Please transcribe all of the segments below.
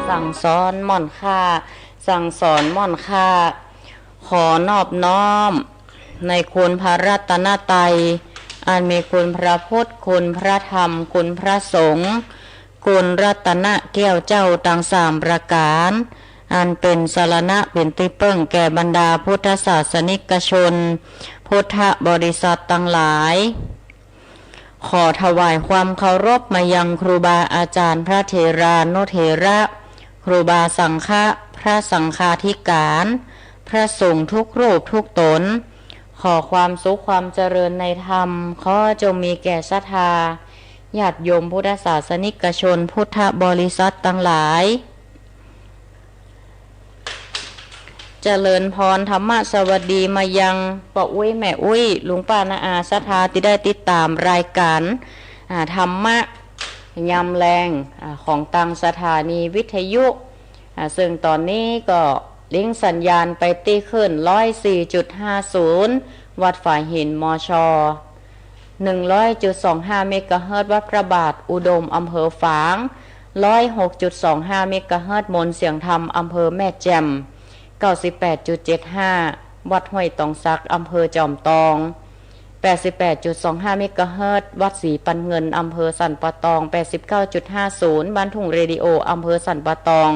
สั่งสอนม่อนค่าสั่งสอนม่อนค่าขอนอบน้อมในคุณพระรัตนตรัยอันมีคุณพระพุทธคุณพระธรรมคุณพระสงฆ์คุณรัตนแก้วเจ้าต่างสามประการอันเป็นสรณะเป็นที่เปิ้งแก่บรรดาพุทธศาสนิกชนพุทธบริษัททั้งหลายขอถวายความเคารพมายังครูบาอาจารย์พระเถรานุเถระครูบาสังฆะพระสังฆาธิการพระสงฆ์ทุกรูปทุกตนขอความสุขความเจริญในธรรมขอจงมีแก่ศรัทธาญาติโยมพุทธศาสนิกชนพุทธบริษัททั้งหลายเจริญพรธรรมะสวัสดีมายังป้าอุ้ยแม่อุ้ยลุงป้านาอาศรัทธาที่ได้ติดตามรายการธรรมะยามแรงของตังสถานีวิทยุซึ่งตอนนี้ก็ลิงก์สัญญาณไปตีขึ้น 104.50 วัดฝ่ายหินมช100.25 เมกะเฮิรตซ์วัดพระบาทอุดมอำเภอฝาง 106.25 เมกะเฮิรตซ์มนเสียงธรรมอำเภอแม่แจ่ม 98.75 วัดห้วยตองซักอำเภอจอมตอง 88.25 เมกะเฮิรตซ์วัดศรีปันเงินอำเภอสันปะตอง 89.50 บ้านทุ่งเรดิโออำเภอสันปะตอง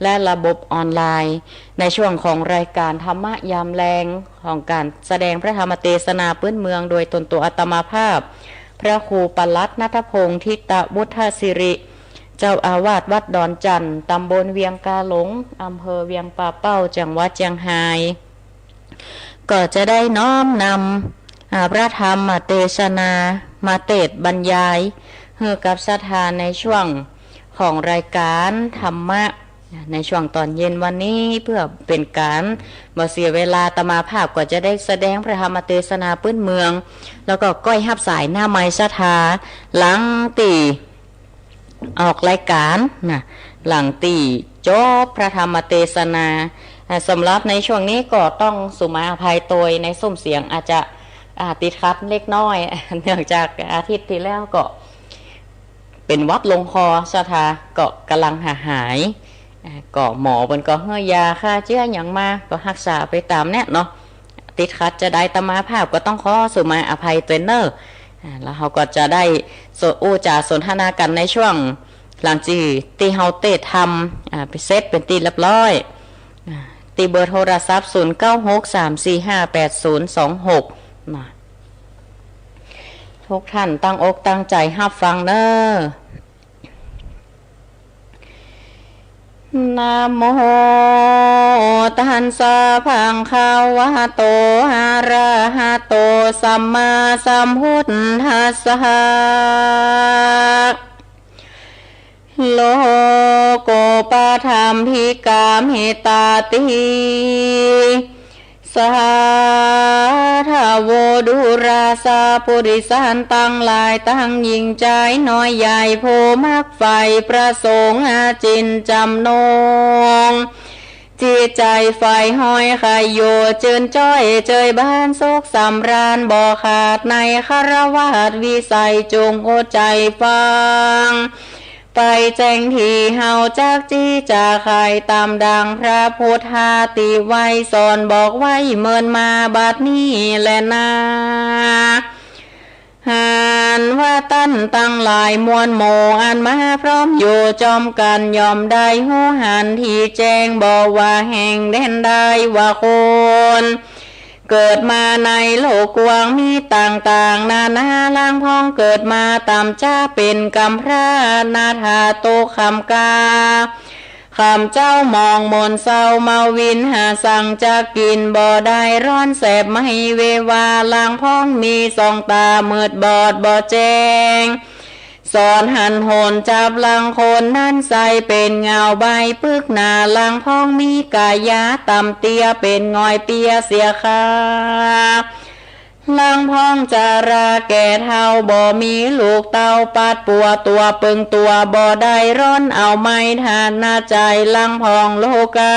และระบบออนไลน์ในช่วงของรายการธรรมะยามแรงของการแสดงพระธรรมเทศนาพื้นเมืองโดยตนตัวอาตมาภาพพระครูปลัดณัฐพงษ์ทิตบุทธสิริเจ้าอาวาสวัดดอนจันทร์ตำบลเวียงกาหลงอำเภอเวียงป่าเป้าจังหวัดเชียงรายก็จะได้น้อมนำพระธรรมเทศนามาเทศบรรยายให้กับศรัทธาในช่วงของรายการธรรมะในช่วงตอนเย็นวันนี้เพื่อเป็นการบ่เสียเวลาอาตมาภาพก็จะได้แสดงพระธรรมเทศนาพื้นเมืองแล้วก็ก้อยฮับสายหน้าไม้ศรัทธาหลังตีออกรายการนะหลังตีจบพระธรรมเทศนาสำหรับในช่วงนี้ก็ต้องสุมาอภัยโดยในส้มเสียงอาจจะติดขัดเล็กน้อยเนื่องจากอาทิตย์ที่แล้วก็เป็นวัดลงคอศรัทธาก็กำลังหายก็หมอมันก็ให้ยาฆ่าเชื้ออย่างมากก็รักษาไปตามเนี่ยเนาะติดขัดจะได้ตมาภาพก็ต้องขอสุมาอภัยตัวเนอร์แล้วเขาก็จะได้อู้จ่าสนทนากันในช่วงหลังจีตีเฮาเตะทำไปเซตเป็นตีเรียบร้อยตีเบอร์โทรศัพท์0963458026นะทุกท่านตั้งอกตั้งใจรับฟังเนอนะโมตัสสะภะคะวะโตอะระหะโตสัมมาสัมพุทธัสสะโลโกปะธัมภิกามิตาติสาธาโวดุราสาปุริสันตั้งหลายตั้งยิ่งใจน้อยใหญ่โพมักไฟประสงค์อาจินจำนงจิตใจไฟห้อยไข่โยเจินจ้อยเจยบ้านโศกสำราญบ่ขาดในคารวาสวิสัยจงโอใจฟังไปแจ้งที่เฮาจากจีจากไข่ตามดังพระพุทธาติไว้สอนบอกไว้เมินมาบัดนี้แลนาหานว่าตั้นตั้งหลายมวลโมอันมาพร้อมอยู่จอมกันยอมได้หูหันที่แจ้งบอกว่าแห่งแดนได้ว่าคนเกิดมาในโลกกว้างมีต่างๆนานาล่างพ้องเกิดมาตามจ้าเป็นกำพร้านาถาโตคำกาคำเจ้ามองมนเศร้ามาวินหาสั่งจะกินบ่ได้ร้อนแสบไม่เววาล่างพ้องมีสองตามืดบอดบ่แจ้งสอนหันโหนจับลังคนนั่นใสเป็นเงาใบปึกหนาลังพ้องมีกายาต่ำเตียเป็นงอยเปียเสียคาลังพ้องจาราแก่เท่าบ่มีลูกเต้าปัดปัวตัวปึงตัวบ่ได้ร้อนเอาไม้ทานหน้าใจลังพ้องโลกา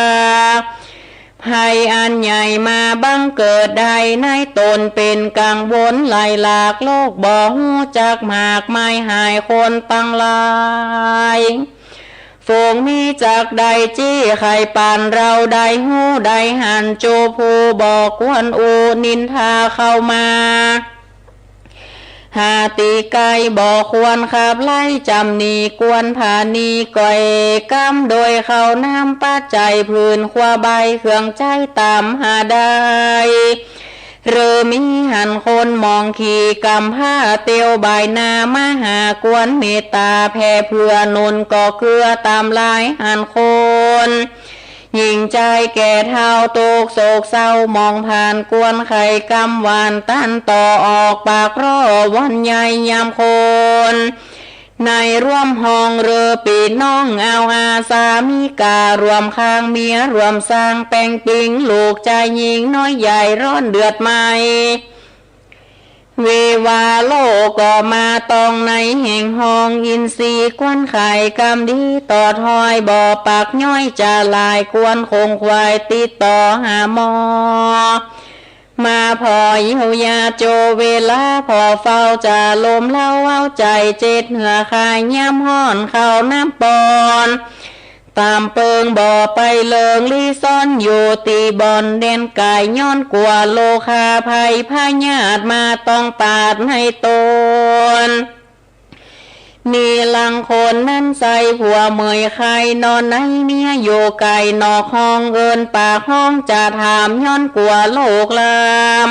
ภัยอันใหญ่มาบังเกิดใดในตนเป็นกังวลไหลหลากโลกบ่ฮู้จักหมากไม่หายคนตั้งหลาย ฝงมีจากใดจี้ไข่ปานเราใดหูใดหันโจภูบอกกวนอูนินทาเข้ามาหาตีไก่บอกควรขับไล่จำนีกวนผานีก่อยกำโดยเขาน้ำปัจจัยพื้นขวาใบเครื่องใจตามหาได้เรือมีหันคนมองขี่กำผ้าเตียวใบหน้ามหากวนเมตตาแผ่เพื่อนุนก่อเกลือตามลายหันคนหญิงใจแก่เท่าตกโศกเศร้ามองผ่านกวนไข่กำหวานตั้นต่อออกปากรอวันใหญ่ยามคนในร่วมห้องเรือปีน้องเอาอาสามีการวมข้างเมียรวมสร้างแป้งปิงลูกใจหญิงน้อยใหญ่ร้อนเดือดใหม่เววาโลก็มาตองในแห่งห้องอินทรีกวนไข่กำดีต่อถอยบ่อปากย้อยจะลายกวนคงควายติดต่อหาหมอมาพอเยียวยาโจเวลาพอเฝ้าจะลมเล่าเอาใจเจ็ดเหนือคายย่ำห้อนเข้าน้ำปอนตามเปิงบ่อไปเลิงลีซ่อนอยู่ตีบอนเด่นกายย้อนกลัวโลคาภัยพาญาติมาต้องปาดให้ตนมีลังคนนั้นใส่ผัวเมยไข่นอนในเมียโยไก่นอกห้องเอินปากห้องจะถามย้อนกลัวโลกลาม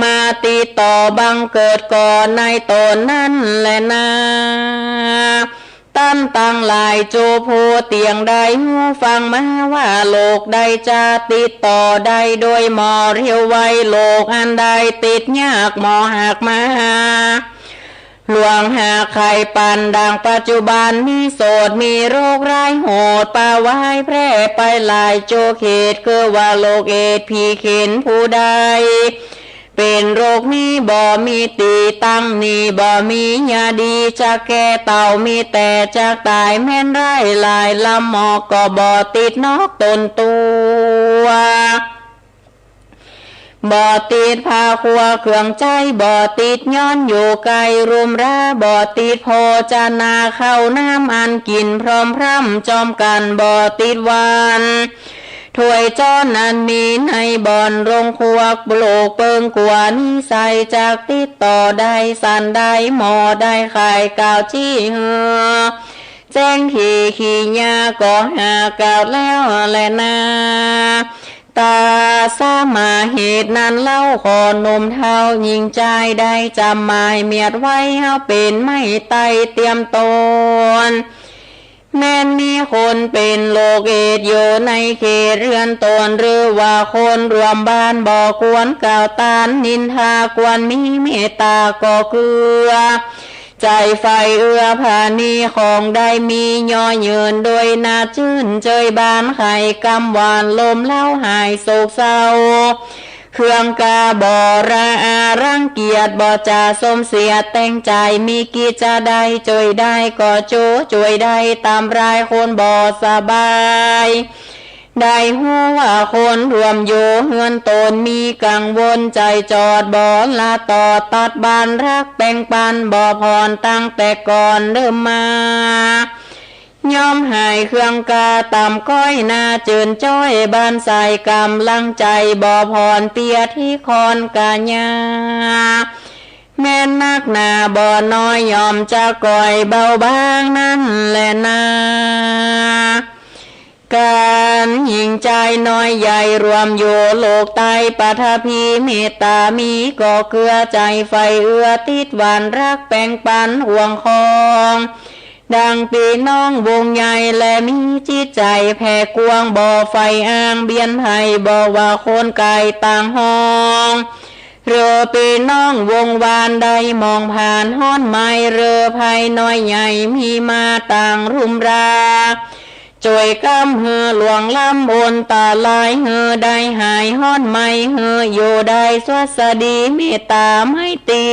มาติดต่อบังเกิดก่อนในตนนั้นแหละนาตั้นตังลายโจโพเตียงใดหูฟังมาว่าโลกใดจะติดต่อใดโดยหมอเรียวไว้โลกอันใดติดยากหมอหากมาหลวงหาไข่ปันดังปัจจุบันมีโสดมีโรคร้ายโหดป่าไว้แพร่ไปหลายโจเขตคือว่าโลกเอดพีเข็นผู้ใดเป็นโรคนี้บ่มีตีตั้งนี่บ่มียาดีจะแก้เต่ามีแต่จะตายแม่นไร้ลายลำหมอกก็บ่ติดนอกตนตัวบ่ติดพาครัวเครื่องใจบ่ติดย้อนอยู่ไกลรุมราบ่ติดโพจานาเข้าน้ำอันกินพร้อมพร่ำจอมกันบ่ติดวันถ้วยจ้อนอันมีในบ่อนโรงครัวโลกเปิงกว่านิสัยจากติดต่อได้สันได้หมอได้ไข่กาวจี้เหือแจ้งขี่ยาก็หากาวแล้วแลนาตาสามาเหตุนั้นเล่าขอนมเท่ายิงใจได้จำหมายเมียดไว้เฮาเป็นไม่ไตเตรียมตนแม้นมีคนเป็นโรคเอดส์อยู่ในเขตเรือนตนหรือว่าคนรวมบ้านบ่กวนกล่าวตานนินทากวนมีเมตตาก็เกลือใจไฟเอื้อผานีของได้มีย่อเยินโดยนาชื่นเจยบานไข่กำหวานลมเล่าหายโศกเศร้าเครื่องกาบ่ระอารังเกียจบ่จ่าสมเสียแต่งใจมีกิจจะได้จอยได้ก็โจจวยได้ตามรายคนบ่สบายได้หูว่าคนรวมอยู่เฮือนตนมีกังวลใจจอดบ่ละต่อตัดบานรักแบ่งปันบ่พรตั้งแต่ก่อนเริ่มมายอมหายเครื่องกาต่ำก้อยนาเจินจ้อยบานใส่กำลังใจบ่พรเตียที่คอนกาญาแม่นนักหนาบ่น้อยยอมจะก่อยเบาบางนั่นแหละนาการยิ่งใจน้อยใหญ่รวมอยู่โลกใต้ปฐพีเมตตามีก่อเกลือใจไฟเอื้อติดหวานรักแป่งปันห่วงคองดังปีน้องวงใหญ่และมีจิตใจแผ่กวงบ่อไฟอ้างเบียนไผ่บ่ว่าคนไก่ต่างห้องเรือปีน้องวงวานใดมองผ่านห้อนไม้เรือไผ่น้อยใหญ่มีมาต่างรุมราจวยกำเหือหลวงล้ำบนตาลายเหือได้หายห้อนไม้เหืออยู่ได้สวัสดีเมตตาไม่ตี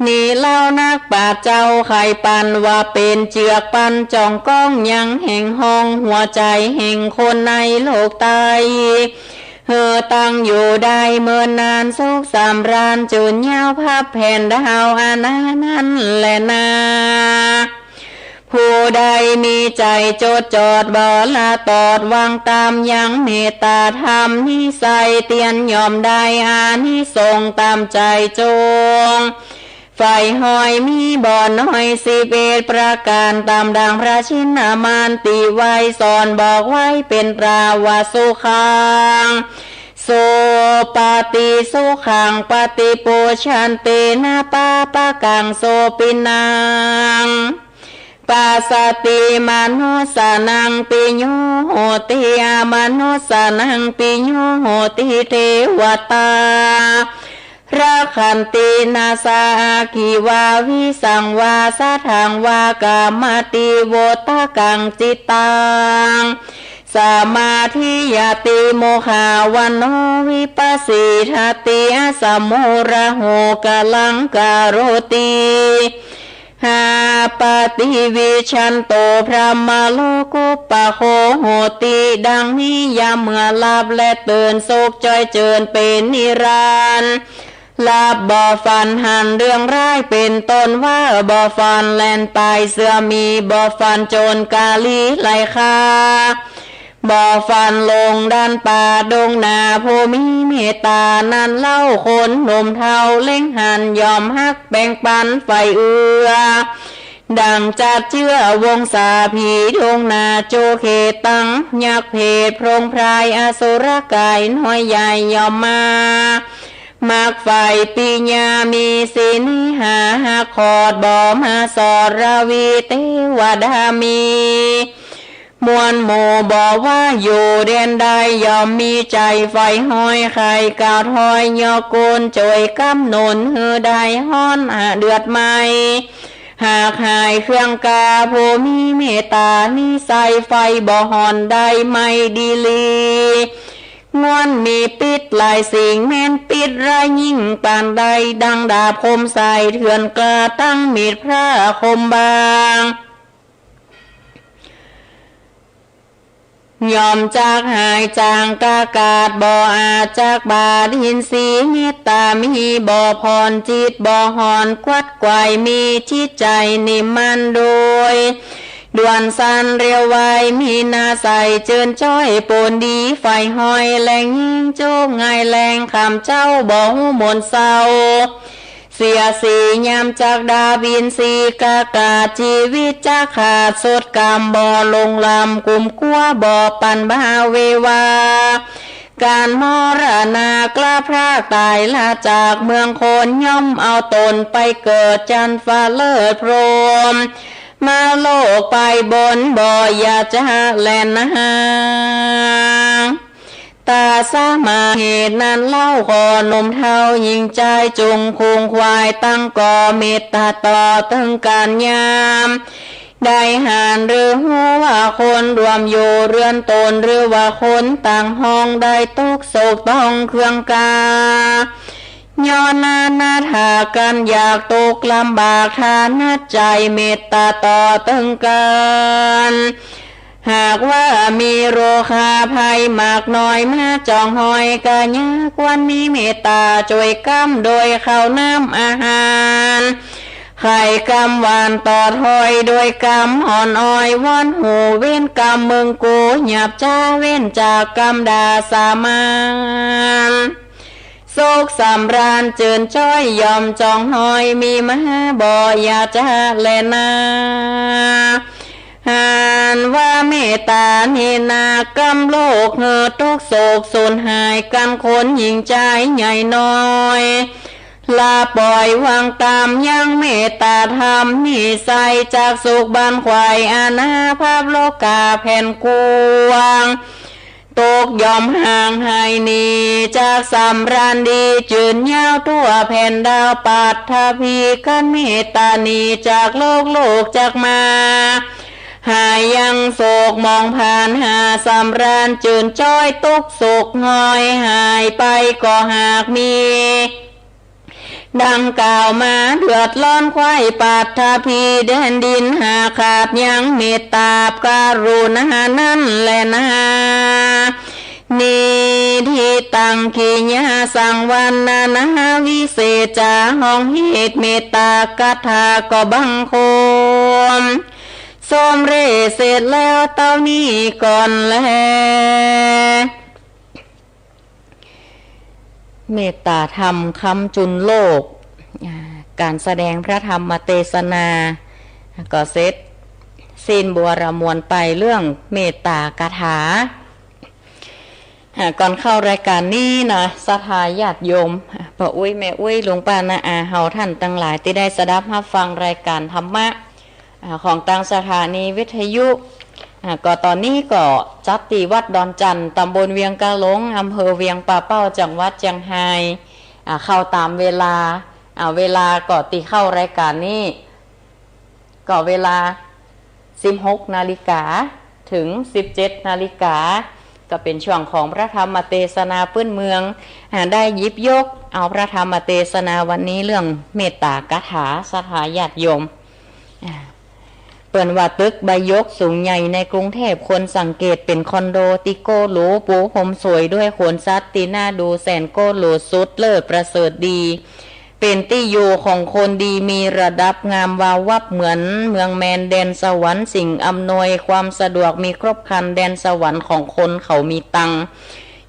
นี่เล่านักปราชญ์เจ้าไข่ปันว่าเป็นเจือกปันจ่องก้องยังแห่งห้องหัวใจแห่งคนในโลกใต้เฮอตั้งอยู่ได้เมื่อนานสุขสำราญจุนยาวภาพแผ่นดาวอานานั้นแหละนา ผู้ใดมีใจโจดจอดบ่ละตอดวางตามยังเมตตาธรรมนิสัยเตียนยอมได้อานิสงส์ตามใจจงไฟหอยมีบ่อน้อย11ประการตามดังพระชินามานติไว้สอนบอกไว้เป็นตราวาสุขังโสปฏิสุขังปฏิปูชันเตนะปาปะกังโสปินังปัสสติมนุสานังปิโยโหติมนุสานังปิโยโหติเทวตาราคันตินาสากิวาวิสังวาสัทังวากามติโวตกังจิตตังสมาธิยติโมหาวันโนวิปัสสิทติสมุระโหกลังกโรติหาปฏิวิชันโตพระมโลกุปะโหโหติดังนิยามเมื่อหลับและตื่นโศกจอยเจิญเป็นนิรันดร์ลาบบ่ฟันหันเรื่องร้ายเป็นต้นว่าบ่ฟันแลนตายเสือมีบ่ฟันโจรกาลีไหลคาบ่ฟันลงด้านป่าดงนาผู้มีเมตตานั้นเล่าคนหนุ่มเทาเล่งหันยอมฮักแบ่งปันไฟเอือดังจัดเชื่อวงสาผีดงนาโจเขตังยักเพศพรงพรายอสุรกายน้อยใหญ่ยอมมามักไฟปิญญามีสินิหาขอดบ่มาสอดราวีเทวดามีมวลหมู่บอกว่าอยู่เด่นใดยอมมีใจไฟห้อยไข่กาวถอยยอกูลจอยกำหนุนหือใดฮ้อนเดือดไม่หากหายเครื่องกาผู้มีเมตตานิสัยไฟบ่หอนใดไม่ดีลีงวนมีปิดหลายสิ่งแม่นปิดไรยิ่งปานใดดังดาบคมใส่เถื่อนกล้าตั้งมีดพระคมบางยอมจากหายจางกากาดบ่อาจากบาดหินสีเมตตามีบ่พรจิตบ่หอนควัดไกวมีจิตใจนิมันโดยด่วนสันเรียวไวมีนาใสเจิญจ้อยปนดีไฟหอยแรงยิ่งโจกไงแรงคำเจ้าบ่หูมนเศร้าเสียสียามจากดาบินสีกากาชีวิตจะขาดสดกรรมบ่อลงลำกุมกั้วบ่อปันบาเววาการมรณากล้าพรากตายลาจากเมืองโคนย่อมเอาตนไปเกิดจันฟ้าเลิศพรหมมาโลกไปบนบ่อย่าจะแลนหาตาสามาเหตุนั้นเล่าขอนมเท่ายิงใจจงคงควายตั้งก่อเมตตาต่อตั้งการยามได้หานหรือหัวว่าคนรวมอยู่เรือนตนหรือว่าคนต่างห้องได้ตกโศกต้องเครื่องกาย้อนนาถากันอยากตกลำบากทานัดใจเมตตาต่อตั้งกันหากว่ามีโรคาภัยมากน้อยมาจองหอยกะยากวันมีเมตตาช่วยกำโดยข้าวน้ำอาหารไข่กำหวานตอดหอยโดยกำอ่อนอ้อยวอนหูเว้นกำเมืองกูหยับจ้าเว้นจากกำดาสามานโศกสำราญเจิญจ้อยยอมจองหอยมีมหาบ่อยาจะแลนาหานว่าเมตตาเนนากำโลกเหือทุกโศกสูญหายกันคนหญิงใจใหญ่น้อยลาปล่อยวางตามยังเมตตาธรรมนิสัยจากสุขบันควายอาณาภาพโลกาแผ่นกวางตกยอมห่างหายนีจากสำราญดีจืนยาวทั่วแผ่นดาวปัตถพีกันเมตตานีจากโลกจากมาหายยังโศกมองผ่านหาสำราญจืนจ้อยตกโศกงอยหายไปก็หากมีดังกล่าวมาเดือดร้อนควายปัตถพีแดนดินหาขาดยังเมตตาการุณานั่นแลนะนิทิตังกิญาสังวันนานาวิเศษจาห้องเหตุเมตตากัทธาก็บังคม ส้มเร่เสร็จแล้วเต้านี้ก่อนแลเมตตาธรรมคำจุนโลกการแสดงพระธรรมเทศนาก็เสร็จสิ้นบัวระมวลไปเรื่องเมตตากถาก่อนเข้ารายการนี้นะศรัทธาญาติโยมพ่ออุ้ยแม่อุ้ยหลวงป้านาอาเฮาท่านทั้งหลายที่ได้สดับรับฟังรายการธรรมะของทางสถานีวิทยุก็ตอนนี้ก็จัดที่วัดดอนจันทร์ตำบลเวียงกะหลงอำเภอเวียงป่าเป้าจังหวัดเชียงรายเข้าตามเวลาเวลาก็ตีเข้ารายการนี้ก็เวลา 16 นาฬิกาถึง 17 นาฬิกาก็เป็นช่วงของพระธรรมเทศนาพื้นเมืองได้หยิบยกเอาพระธรรมเทศนาวันนี้เรื่องเมตตากถาศรัทธาญาติโยมเปิ่นว่าตึกใบยกสูงใหญ่ในกรุงเทพคนสังเกตเป็นคอนโดติโก้หรูปูพรมสวยด้วยขนซัดตีหน้าดูแสนโก้หรูสุดเลิศประเสริฐดีเป็นที่อยู่ของคนดีมีระดับงามวาววับเหมือนเมืองแมนแดนสวรรค์สิ่งอำนวยความสะดวกมีครบครันแดนสวรรค์ของคนเขามีตัง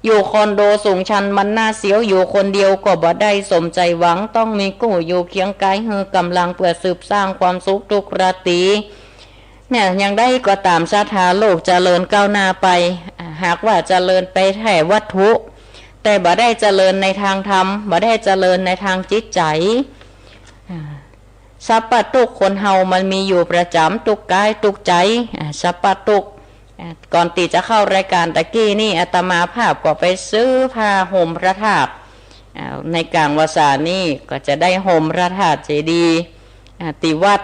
อยู่คอนโดสูงชันมันน่าเสียวอยู่คนเดียวก็บ่ได้สมใจหวังต้องมีกู้อยู่เคียงกายเฮือกำลังเพื่อสืบสร้างความสุขทุกราตรีเนี่ยยังได้ก็ตามศรัทธาโลกเจริญก้าวหน้าไปหากว่าเจริญไปแถ่วัตถุแต่บ่ได้เจริญในทางธรรมบ่ได้เจริญในทางจิตใจสัพพะทุกคนเฮามันมีอยู่ประจำทุกกายทุกใจสัพพะทุกก่อนตีจะเข้ารายการตะกี้นี่อาตมาภาพก็ไปซื้อผ้าห่มพระธาตุในกลางวสานี่ก็จะได้ห่มพระธาตุเจดีย์ติวัด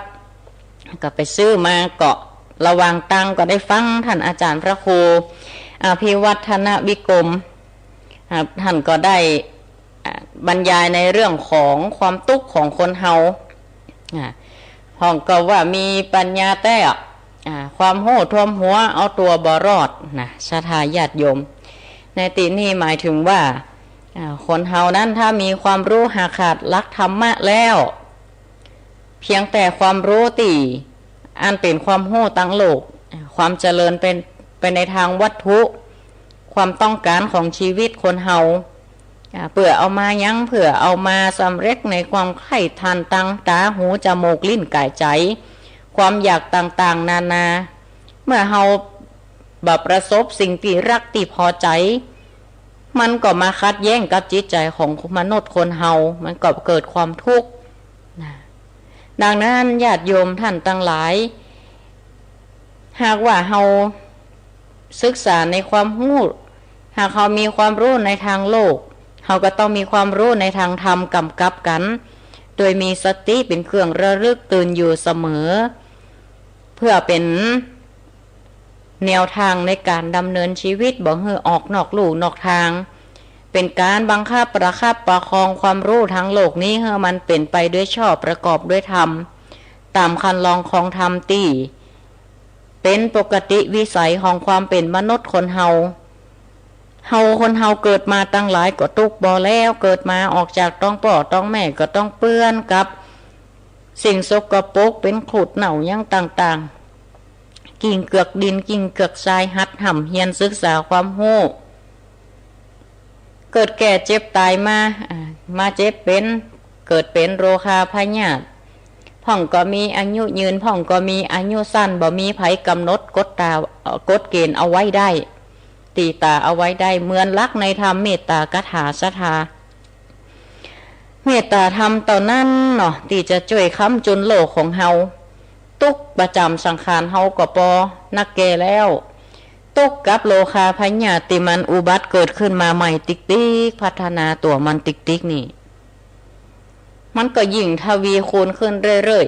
ก็ไปซื้อมาเกาะระวังตังก็ได้ฟังท่านอาจารย์พระครูพิวัฒนวิกรมท่านก็ได้บรรยายในเรื่องของความทุกข์ของคนเฮาห้องก็ว่ามีปัญญาแต้ความโหดท่วมหัวเอาตัวบ่รอดนะศรัทธาญาติโยมในที่นี้หมายถึงว่าคนเฮานั้นถ้ามีความรู้หาขาดลักธรรมะแล้วเพียงแต่ความรู้ตีอันเป็นความโหดตั้งโลกความเจริญเป็นในทางวัตถุความต้องการของชีวิตคนเฮาเพื่อเอามายั้งเพื่อเอามาสำเร็จในความใคร่ทานตังตาหูจมูกลิ้นกายใจความอยากต่างๆนานาเมื่อเฮาแบบประสบสิ่งที่รักที่พอใจมันก็มาคัดแย้งกับจิตใจของมนุษย์คนเฮามันก็เกิดความทุกข์ดังนั้นญาติโยมท่านทั้งหลายหากว่าเฮาศึกษาในความรู้หากเขามีความรู้ในทางโลกเขาก็ต้องมีความรู้ในทางธรรมกำกับกันโดยมีสติเป็นเครื่องระลึกตื่นอยู่เสมอเพื่อเป็นแนวทางในการดำเนินชีวิตบ่ให้ออกนอกลู่นอกทางเป็นการบังคับประคับประคองความรู้ทางโลกนี้ให้มันเป็นไปด้วยชอบประกอบด้วยธรรมตามคันลองของธรรมที่เป็นปกติวิสัยของความเป็นมนุษย์คนเฮาคนเฮาเกิดมาตั้งหลายก็ทุกข์บ่แล้วเกิดมาออกจากท้องพ่อท้องแม่ก็ต้องเปื้อนกับสิ่งสกปรกเป็นขูดเหน่ายังต่างๆกิ่งเกือกดินกิ่งเกือกทรายหัดห่ำเฮียนศึกษาความโง่เกิดแก่เจ็บตายมาเจ็บเป็นเกิดเป็นโรคาพยาธิพ่องก็มีอายุยืนพ่องก็มีอายุสั้นบ่มีไผกำหนดกฎเกณฑ์เอาไว้ได้ตีตาเอาไว้ได้เหมือนลักในธรรมเมตตากถาศรัทธาเมตตาธรรมตอนนั้นเนาะที่จะช่วยค้ำจุนโลกของเฮาตุกประจำสังขารเฮาก็ปอนักแก่แล้วตุกกับโลคาพยาธิมันอุบัติเกิดขึ้นมาใหม่ติ๊กพัฒนาตัวมันติ๊กนี่มันก็ยิ่งทวีคูณขึ้นเรื่อย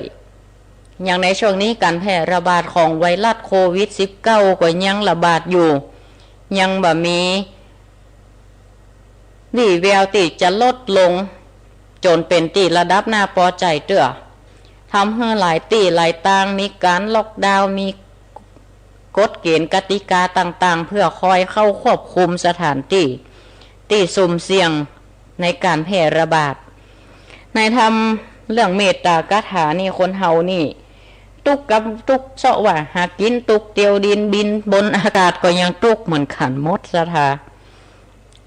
ๆอย่างในช่วงนี้การแพร่ระบาดของไวรัสโควิด -19 ก็ยังระบาดอยู่ยังบ่มีวี่แววที่จะลดลงจนเป็นที่ระดับน่าพอใจเตื้อทำให้หลายที่หลายต่างมีการล็อกดาวน์มีกฎเกณฑ์กติกาต่างๆเพื่อคอยเข้าควบคุมสถานที่สุ่มเสี่ยงในการแพร่ระบาดในธรรมเรื่องเมตตากถานี่คนเฮานี่ ตุกกับตุกเสาะว่าหากินตุกเตียวดินบินบนอากาศก็ยังตุกเหมือนขันมดสะทา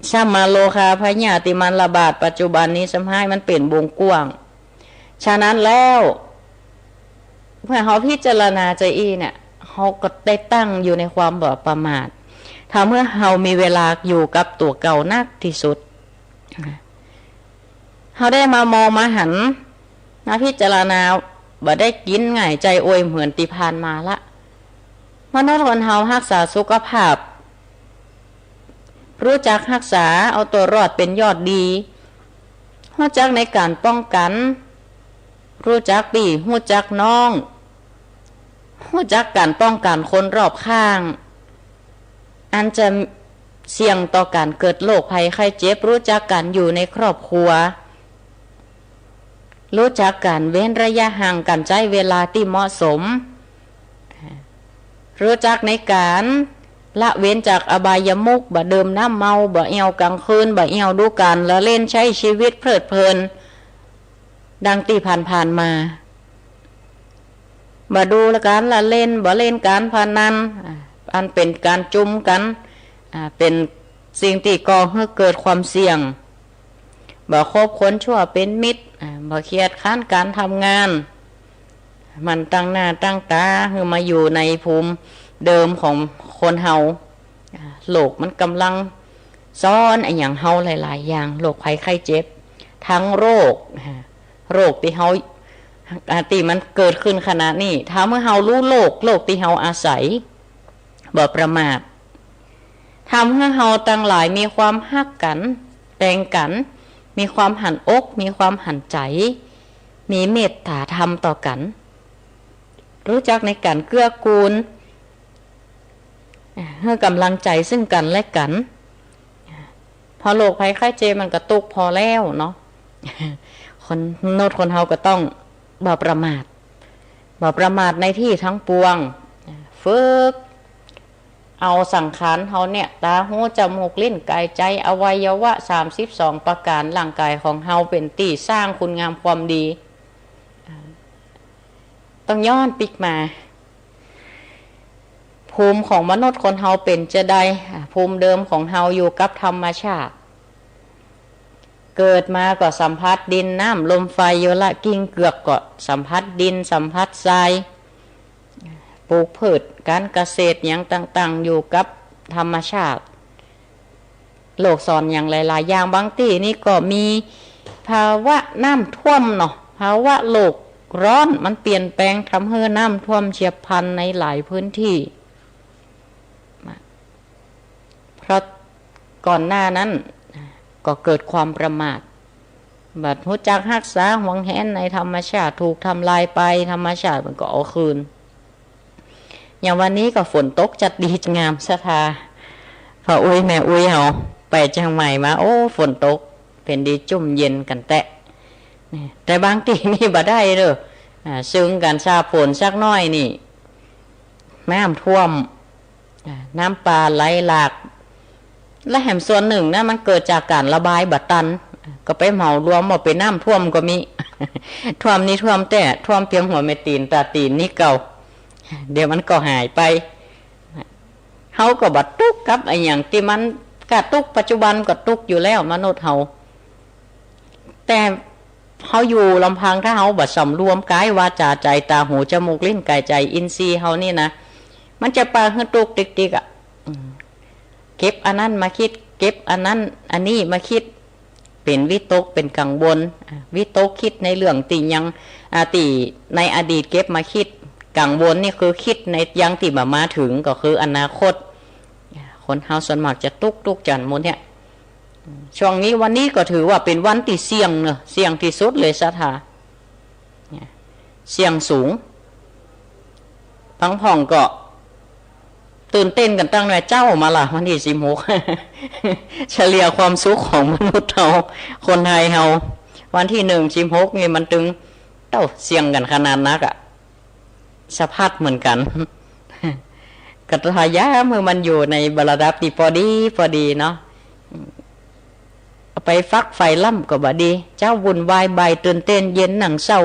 ชามาโลคาพญาติมันระบาดปัจจุบันนี้สำให้มันเป็นวงกว้างฉะนั้นแล้วเมื่อเขาพิจารณาใจอีเนี่ยเขาก็ได้ตั้งอยู่ในความบ่ประมาทถ้าเมื่อเขามีเวลาอยู่กับตัวเก่านักที่สุดเขาได้มามองมาหันมาพิจารณาบ่ได้กินง่ายใจโอยเหมือนติพานมาละมนุษย์คนเฮารักษาสุขภาพรู้จักรักษาเอาตัวรอดเป็นยอดดีรู้จักในการป้องกันรู้จักปีรู้จักน้องรู้จักการป้องกันคนรอบข้างอันจะเสี่ยงต่อการเกิดโรคภัยไข้เจ็บรู้จักการอยู่ในครอบครัวรู้จักการเว้นระยะห่างกันใจเวลาที่เหมาะสมรู้จักในการละเว้นจากอบายมุขบ่เดิมน้ำเมาบ่เอวกลางคืนบ่เอวดูการละเล่นใช้ชีวิตเพลิดเพลินดังที่ผ่านมาบ่ดูละการละเล่นบ่เล่นการพนันอันเป็นการจุ่มกันเป็นสิ่งที่ก่อให้เกิดความเสี่ยงบ่คบคนชั่วเป็นมิตรบ่เครียดค้านการทำงานมันตั้งหน้าตั้งตาคือมาอยู่ในภูมิเดิมของคนเฮาโลกมันกำลังซ้อนอย่างเฮาหลายๆอย่างโรคภัยไข้เจ็บทั้งโรคที่เฮาที่มันเกิดขึ้นขณะนี้ถ้าเมื่อเฮารู้โลกที่เฮาอาศัยบ่ประมาททำให้เฮาตั้งหลายมีความฮักกันแปลงกันมีความหันอกมีความหันใจมีเมตตาธรรมต่อกันรู้จักในการเกื้อกูลให้กำลังใจซึ่งกันและกันพอโรคภัยไข้เจ็บมันกระตุกพอแล้วเนาะคนเฮาก็ต้องบ่ประมาทในที่ทั้งปวงฝึกเอาสังขารเฮาเนี่ยตาหูจมูกลิ้นกายใจอวัยวะ32ประการร่างกายของเฮาเป็นที่สร้างคุณงามความดีต้องย้อนปิกมาภูมิของมนุษย์คนเฮาเป็นจะได้ภูมิเดิมของเฮาอยู่กับธรรมชาติเกิดมาก็สัมผัสดินน้ำลมไฟโยละกิ้งเกือกก็สัมผัสดินสัมผัสทรายปลูกพืชการเกษตรอย่างต่างๆอยู่กับธรรมชาติโลกสอนอย่างหลายๆอย่างบางที่นี่ก็มีภาวะน้ำท่วมเนาะภาวะโลกร้อนมันเปลี่ยนแปลงทำให้น้ำท่วมเฉียบพลันในหลายพื้นที่เพราะก่อนหน้านั้นก็เกิดความประมาทบัดรู้จักรักษาหวงแหนในธรรมชาติถูกทำลายไปธรรมชาติมันก็เอาคืนอย่างวันนี้ก็ฝนตกจัดดีงามสะทาพออุ้ยแม่อุ้ยเฮาไปเชียงใหม่มาโอ้ฝนตกเป็นดีจุ่มเย็นกันแต่บางทีนี่บ่ได้เด้อซึ้งกันซาฝนสักน้อยนี่น้ำท่วมน้ำป่าไหลหลากและแห่งส่วนหนึ่งนะมันเกิดจากการระบายบัดตันก็ไปเหมารวมหมดเป็นน้ำท่วมก็มี ท่วมนี้ท่วมแต่ท่วมเพียงหัวเมตีนตาตีนนี่เก่าเดี๋ยวมันก็หายไปเขาก็บัดตุกกับไอ้อย่างที่มันกะตุกปัจจุบันก็ตุกอยู่แล้วมนุษย์เขาแต่เขาอยู่ลำพังถ้าเขาบัดสำรวมกายวาจาใจตาหูจมูกลิ้นกายใจอินทรีย์เขานี่นะมันจะปาขึ้นตุกติ๊กๆอ่ะเก็บอันนั้นมาคิดเก็บอันนั้นอันนี้มาคิดเป็นวิตกเป็นกังวลวิตกคิดในเรื่องติยังติในอดีตเก็บมาคิดกังวลนี่คือคิดในยังติมาถึงก็คืออนาคตคนเฮาส่วนมากจะตุกจันมุนเนี่ยช่วงนี้วันนี้ก็ถือว่าเป็นวันที่เสี่ยงเนอะเสี่ยงที่สุดเลยสถาเสี่ยงสูงพังผ่องก็ตื่นเต้นกันตั้งแต่เจ้ามาล่ะวันที่16 เฉลี่ยความสุขของมนุษย์เราคนไทยเราวันที่16นี่มันตึงเต้าเสี่ยงกันขนาดนักอะสะพัดเหมือนกันกัตถายะเมื่อมันอยู่ในบรรดับที่พอดีเนาะไปฟักไฟล่ำก็บ่ดีเจ้าวุ่นวายใบตื่นเต้นเย็นหนังเศร้า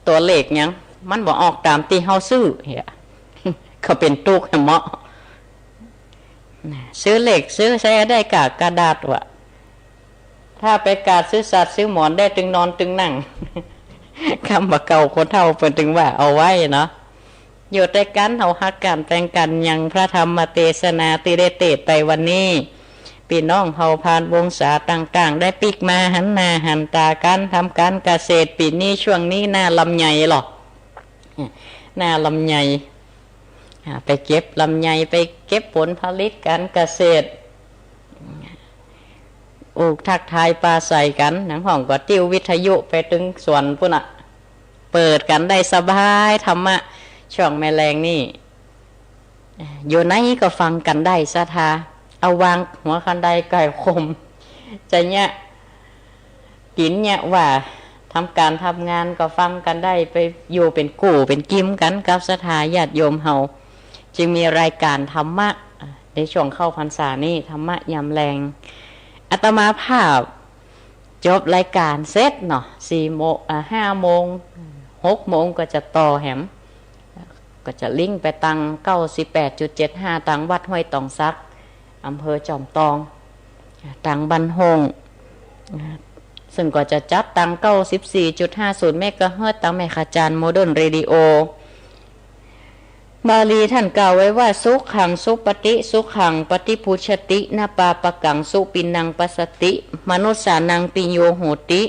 ตัวเลขยัง มันบ่ออกตามที่เฮาซื้อเหี้ยเขาเป็นตุกเหมาะซื้อเหล็กซื้อใช้ได้กระดาษวะถ้าไปกาดซื้อสัตว์ซื้อหมอนได้ตึงนอนตึงนั่งคำว่าเก่าคนเฒ่าเพิ่นถึงว่าเอาไว้เนาะอยู่ด้วยกันเฮาฮักกันแต่งกันยังพระธรรมเทศนาติได้เตศไปวันนี้พี่น้องเผ่าพานวงศาต่างๆได้ปิกมาหันหน้าหันตากันทำการเกษตรปีนี้ช่วงนี้หน้าลำไยหรอกหน้าลำไยไปเก็บลำไยไปเก็บผลผลิตการเกษตรทักทายปลาใส่กันหนังห้องก็ติ้ววิทยุไปถึงสวนพุ่นอ่ะเปิดกันได้สบายธรรมะช่วงแมลงนี่อยู่ไหนก็ฟังกันได้ศรัทธาเอาวางหัวคันไดไก่คมจะเนี่ยกินเนี่ยว่าทำการทำงานก็ฟังกันได้ไปอยู่เป็นกู่เป็นกิมกันกับศรัทธาญาติโยมเฮาจึงมีรายการธรรมะในช่วงเข้าพรรษานี่ธรรมะยามแรงอาตมาภาพจบรายการเสร็จเนาะ4 โมง 5 โมง 6 โมงก็จะต่อแหมก็จะลิงก์ไปตัง 98.75 ตังวัดห้วยตองซักอำเภอจอมตองตังบันหงซึ่งก็จะจัดตัง 94.50 เมกะเฮิรตซ์ตังแม่ขจารย์โมเดิร์นเรดิโอบาลีท่านกล่าวไว้ว่าสุขังสุปฏิสุขังปฏิพุชตินาปาปกังสุปินังปัสสติมนุสสานังปิโยโหติ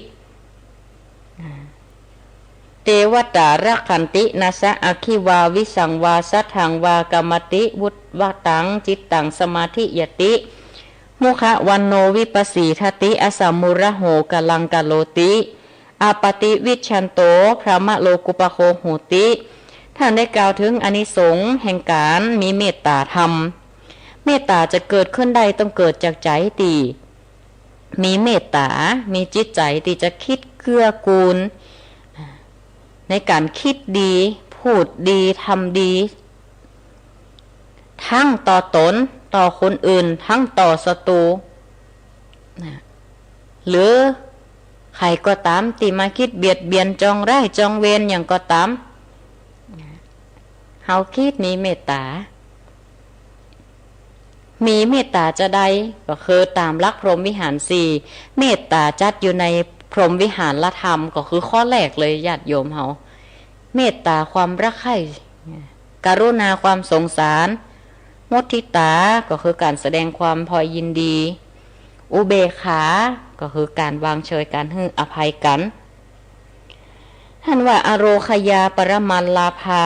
เทวตารักขันตินาสะอคิวาวิสังวาสัทธังวากรรมติวุตวตังจิตตังสมาธิยติมุขวันโนวิปัสสีทติอสัมมุระโหกลังกโลติอาปติวิชันโตพระมะโลกุปโคโหติท่านได้กล่าวถึงอานิสงส์แห่งการมีเมตตาธรรมเมตตาจะเกิดขึ้นได้ต้องเกิดจากใจตีมีเมตตามีจิตใจที่จะคิดเกื้อกูลในการคิดดีพูดดีทำดีทั้งต่อตนต่อคนอื่นทั้งต่อศัตรูหรือใครก็ตามที่มาคิดเบียดเบียนจองร้ายจองเวรอย่างก็ตามเฮาคิดมีเมตตามีเมตตาจะได้ก็คือตามหลักพรหมวิหาร4เมตตาจัดอยู่ในพรหมวิหารละธรรมก็คือข้อแรกเลยญาติโยมเฮาเมตตาความรักใคร่กรุณาความสงสารมุทิตาก็คือการแสดงความพอยินดีอุเบกขาก็คือการวางเฉยการให้อภัยกันท่านว่าอโรคยาปรมัลลาภา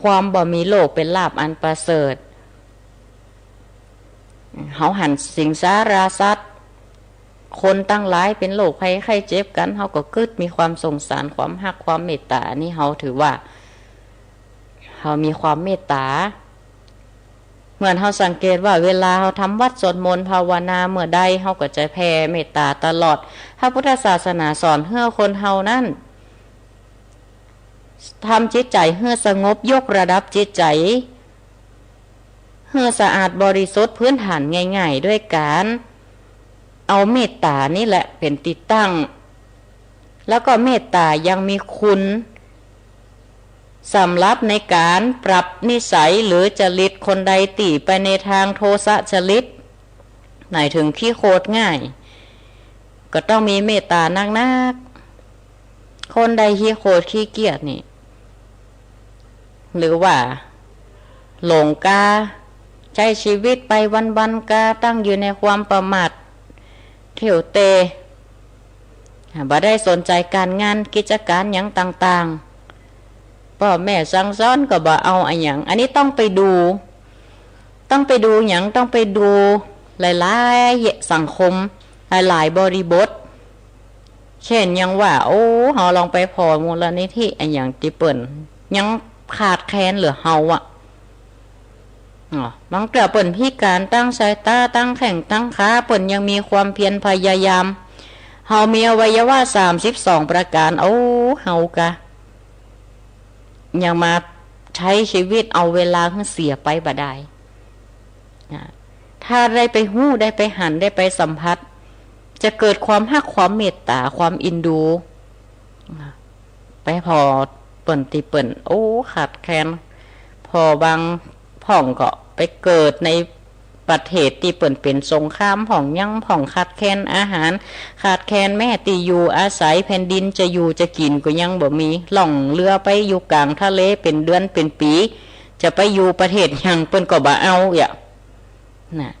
ความบ่มีโลกเป็นลาภอันประเสริฐเฮาหันสิงสาราสัตว์คนตั้งหลายเป็นโรคภัยไข้เจ็บกันเฮาก็เกิดมีความสงสารความฮักความเมตตานี่เฮาถือว่าเฮามีความเมตตาเหมือนเฮาสังเกตว่าเวลาเฮาทำวัดสวดมนต์ภาวนาเมื่อใดเฮาก็จะแผ่เมตตาตลอดพระพุทธศาสนาสอนให้คนเฮานั้นทำจิตใจให้สงบยกระดับจิตใจให้สะอาดบริสุทธิ์พื้นฐานง่ายๆด้วยการเอาเมตตานี่แหละเป็นติดตั้งแล้วก็เมตตายังมีคุณสำหรับในการปรับนิสัยหรือจริตคนใดตีไปในทางโทสะจริตหมายถึงขี้โคตรง่ายก็ต้องมีเมตตานักๆคนใดขี้โคตรขี้เกียจนี่หรือว่าหลงกาใช้ชีวิตไปวันๆกาตั้งอยู่ในความประมาทเที่ยวเตะบ่ได้สนใจการงานกิจการอย่างต่างๆพ่อแม่สั่งสอนก็บ่เอาอันอย่างอันนี้ต้องไปดูอย่างต้องไปดูหลายๆสังคมหลายๆบริบทเช่นยังว่าโอ้เฮาลองไปพอมูลนิธิอันอย่างที่เปิ้นยังขาดแคลนเหลือเฮาอ่ะบางเกือเปิ่นพิการตั้งสายตาตั้งแข้งตั้งขาเปิ่นยังมีความเพียรพยายามเฮามีอวัยวะ32ประการโอ้เฮากะยังมาใช้ชีวิตเอาเวลาให้เสียไปบ่ได้ถ้าได้ไปหู้ได้ไปหันได้ไปสัมผัสจะเกิดความฮักความเมตตาความอินดูไปพอ เปิ่นตีเปิ่นโอ้ขาดแคลนพอบางพ่องก็ไปเกิดในประเทศที่เปิ่นเป็นสงครามผ่องยังผ่องขาดแคลนอาหารขาดแคลนแม่ตีอยู่อาศัยแผ่นดินจะอยู่จะกินก็ยังบ่มีล่องเรือไปอยู่กลางทะเลเป็นเดือนเป็นปีจะไปอยู่ประเทศยังเปิ่นก็บ่เอาอย่าน่ะ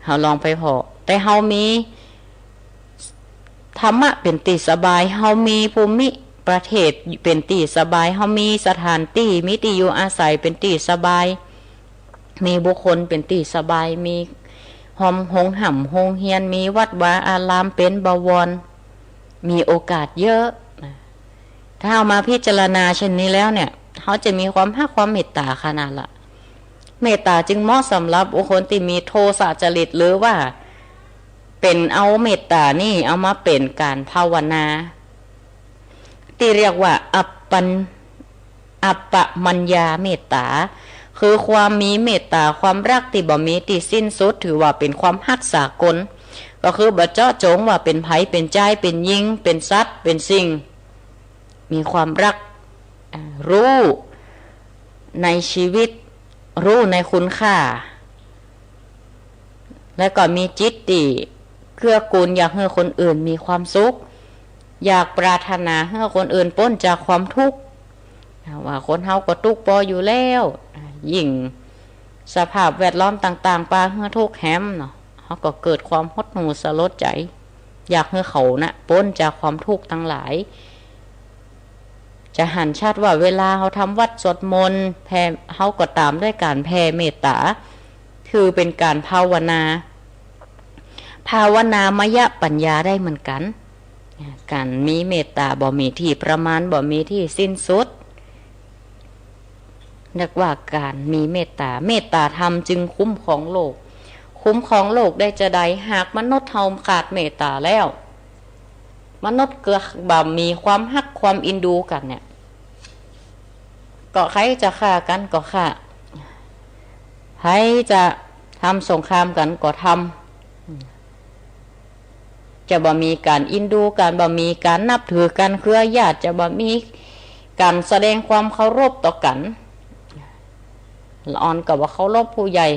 เฮาลองไปพอแต่เฮามีธรรมะเป็นตีสบายเฮามีภูมิประเทศเป็นตีสบายเฮามีสถานที่มีที่อยู่อาศัยเป็นตีสบายมีบุคคลเป็นตีสบายมีหอมหงห่ำหงเฮียนมีวัดวาอารามเป็นบวรมีโอกาสเยอะถ้าเอามาพิจารณาเช่นนี้แล้วเนี่ยเขาจะมีความรักความเมตตาขนาดละเมตตาจึงเหมาะสำหรับบุคคลที่มีโทสะจริตหรือว่าเป็นเอาเมตตานี่เอามาเป็นการภาวนาที่เรียกว่าอัปปมัญญาเมตตาคือความมีเมตตาความรักที่บ่มีที่สิ้นสุดถือว่าเป็นความรักสากลก็คือบ่เจาะจงว่าเป็นไผเป็นใจเป็นหญิงเป็นสัตว์เป็นสิ่งมีความรักรู้ในชีวิตรู้ในคุณค่าและก็มีจิตที่เกื้อกูลอยากให้คนอื่นมีความสุขอยากปรารถนาให้คนอื่นพ้นจากความทุกข์ว่าคนเฮาก็ทุกข์พออยู่แล้วยิ่งสภาพแวดล้อมต่างๆปาเฮือทุกข์แฮมเนาะเขาก็เกิดความหดหู่สลดใจอยากให้เขานะพ้นจากความทุกข์ทั้งหลายจะหันชัดว่าเวลาเขาทำวัดสวดมนต์แผ่เขาก็ตามด้วยการแผ่เมตตาคือเป็นการภาวนามยปัญญาได้เหมือนกันการมีเมตตาบ่มีที่ประมาณบ่มีที่สิ้นสุดเรียกว่าการมีเมตตาธรรมจึงคุ้มของโลกคุ้มของโลกได้จะใดหากมนุษย์เฮาขาดเมตตาแล้วมนุษย์เกิดบ่มีความฮักความอินดูกันเนี่ยก็ใครจะฆ่ากันก็ฆ่าใครจะทำสงครามกันก็ทำจะบ่มีการอินดูกันบ่มีการนับถือกันเครือญาติจะบ่มีการแสดงความเคารพต่อกันละอ่อนกับว่าเคารพผู้ใหญ่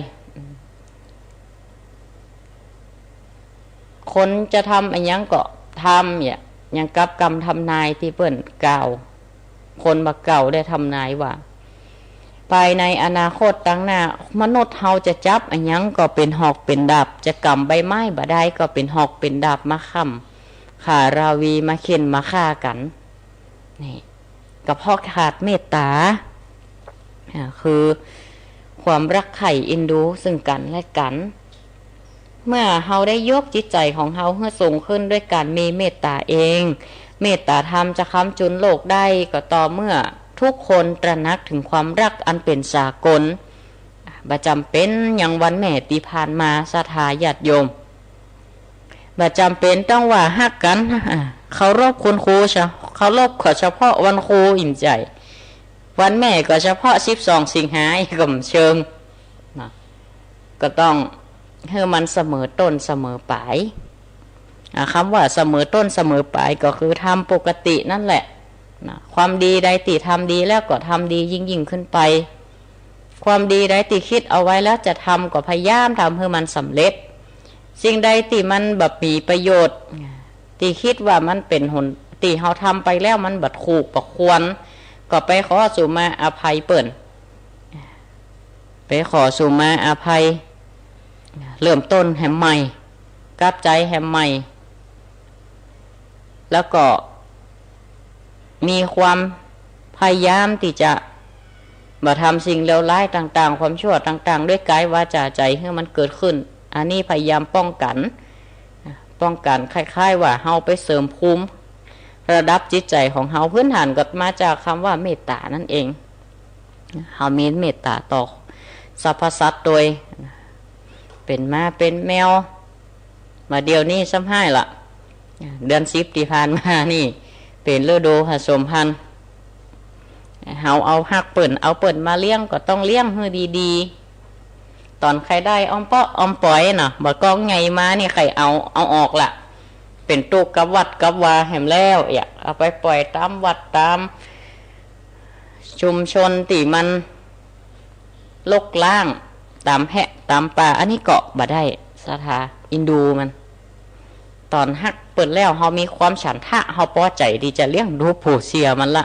คนจะทำอะไรยังก็ทำอย่างกับกรรมทำนายที่เปิ้นกล่าวคนมาเก่าได้ทำนายว่าภายในอนาคตตั้งหน้ามนุษย์เฮาจะจับอันยังก็เป็นหอกเป็นดาบจะกำใบไม้บ่ได้ก็เป็นหอกเป็นดาบมาค้ำขาราวีมาเข็นมาฆ่ากันนี่ก็เพราะขาดเมตตาคือความรักใคร่เอ็นดูซึ่งกันและกันเมื่อเฮาได้ยกจิตใจของเฮาให้สูงขึ้นด้วยการมีเมตตาเองเมตตาธรรมจะค้ำจุนโลกได้ก็ต่อเมื่อทุกคนตระหนักถึงความรักอันเป็นสากลบ่จำเป็นอย่างวันแม่ที่ผ่านมาศรัทธาญาติโยมบ่จำเป็นต้องว่าฮักกันเขารบคุณครูเขารบขอเฉพาะวันครูอิ่มใจวันแม่ก็เฉพาะ12 สิงหาก็เชิงนะก็ต้องให้มันเสมอต้นเสมอปลายคำว่าเสมอต้นเสมอปลายก็คือทำปกตินั่นแหละนะความดีใดติทำดีแล้วก็ทำดียิ่งขึ้นไปความดีใดติคิดเอาไว้แล้วจะทำก็พยายามทำให้มันสำเร็จสิ่งใดติมันแบบมีประโยชน์ติคิดว่ามันเป็นหนติเฮาทำไปแล้วมันบัดถูกบัดควรก็ไปขอสู่มาอภัยเปิ่นไปขอสู่มาอภัยเริ่มต้นแห่งใหม่กลับใจแห่งใหม่แล้วก็มีความพยายามที่จะมาทำสิ่งเลวร้ายต่างๆความชั่วต่างๆด้วยกายวาจาใจให้มันเกิดขึ้นอันนี้พยายามป้องกันคล้ายๆว่าเฮาไปเสริมภูมิระดับจิตใจของเฮาพื้นฐานก็มาจากคำว่าเมตตานั่นเองเฮามีเมตตาต่อสรรพสัตว์โดยเป็นม้าเป็นแมวมาเดี๋ยวนี้ซ้ำให้ละเดือน10ที่ผ่านมานี่เป็นฤดูผสมพันธุ์เฮาเอาฮักเปิ่นเอาเปิ่นมาเลี้ยงก็ต้องเลี้ยงให้ดีๆตอนใครได้อ้อมเปาะอ้อมปล่อยน่ะบ่กองไงมานี่ใครเอาออกละเป็นตุกกับวัดกับวาแหมแล้วเอาไปปล่อยตามวัดตาม ชุมชนที่มันลกล้างตามแพะตามป่าอันนี้เกาะบ่ได้สถาอินดูมันตอนฮักเปิดแล้วเขามีความฉันทะเขาพอใจที่จะเลี้ยงดูผู้เสียมันละ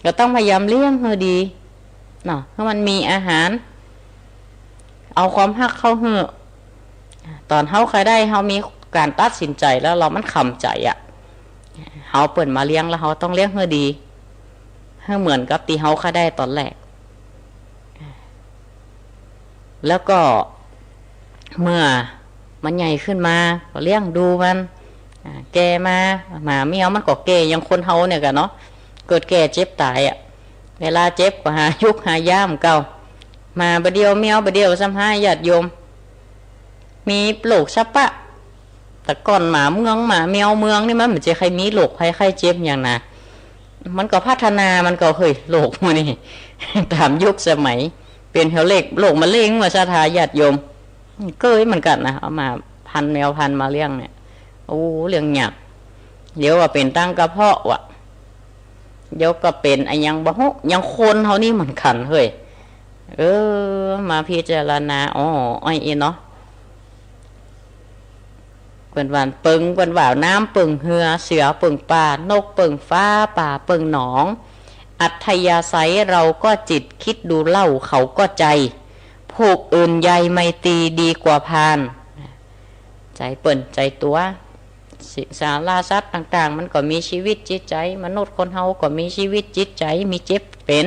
ก็ต้องพยายามเลี้ยงให้ดีเนาะถ้ามันมีอาหารเอาความฮักเข้าเหือตอนเขาใครได้เขามีการตัดสินใจแล้วเรามันขำใจอ่ะเขาเปิดมาเลี้ยงแล้วเขาต้องเลี้ยงให้ดีให้เหมือนกับที่เขาใครได้ตอนแรกแล้วก็เมื่อมันใหญ่ขึ้นมาก็เลี้ยงดูมันแก่มาหมาเมียวมันก็แก่ยังคนเฮาเนี่ยกันเนาะเกิดแก่เจ็บตายอ่ะเวลาเจ็บก็หายุกหาย่ามเก่ามาบะเดียวเมียวบะเดียวซ้ำห้าญาติโยมมีโรคชับปะแต่ก่อนหมาเมืองหมาเมียวเมืองนี่มันเหมือนจะใครมีโรคใครเจ็บอย่างน่ะมันก็พัฒนามันก็เฮ้ยโรคมันนี่ตามยุคสมัยเป็นเฮลเล็กโรคมะเร็งมาชาทาญาติโยมเกยเหมือนกันนะเอามาพันแมวพันมาเลี้ยงเนี่ยโอ้เลี้ยงหยักเดี๋ยวว่าเป็นตั้งกระเพาะวะเดี๋ยวก็เป็นไอ้ยังบ่ฮกยังคนเขานี่เหมือนกันเฮ้ยมาพิจารณาอ๋อไอ้เนาะเปิ่นหวานปึงเปิ่นหวาวน้ำปึงเหือเสือปึงป่านกปึงฟ้าป่าปึงหนองอัธยาศัยเราก็จิตคิดดูเล่าเขาก็ใจผูกอื่นใยไม่ตีดีกว่าพานใจเปิ่นใจตัวสิสาราสัตว์ต่างๆมันก็มีชีวิตจิตใจมนุษย์คนเฮาก็มีชีวิตจิตใจมีเจ็บเป็น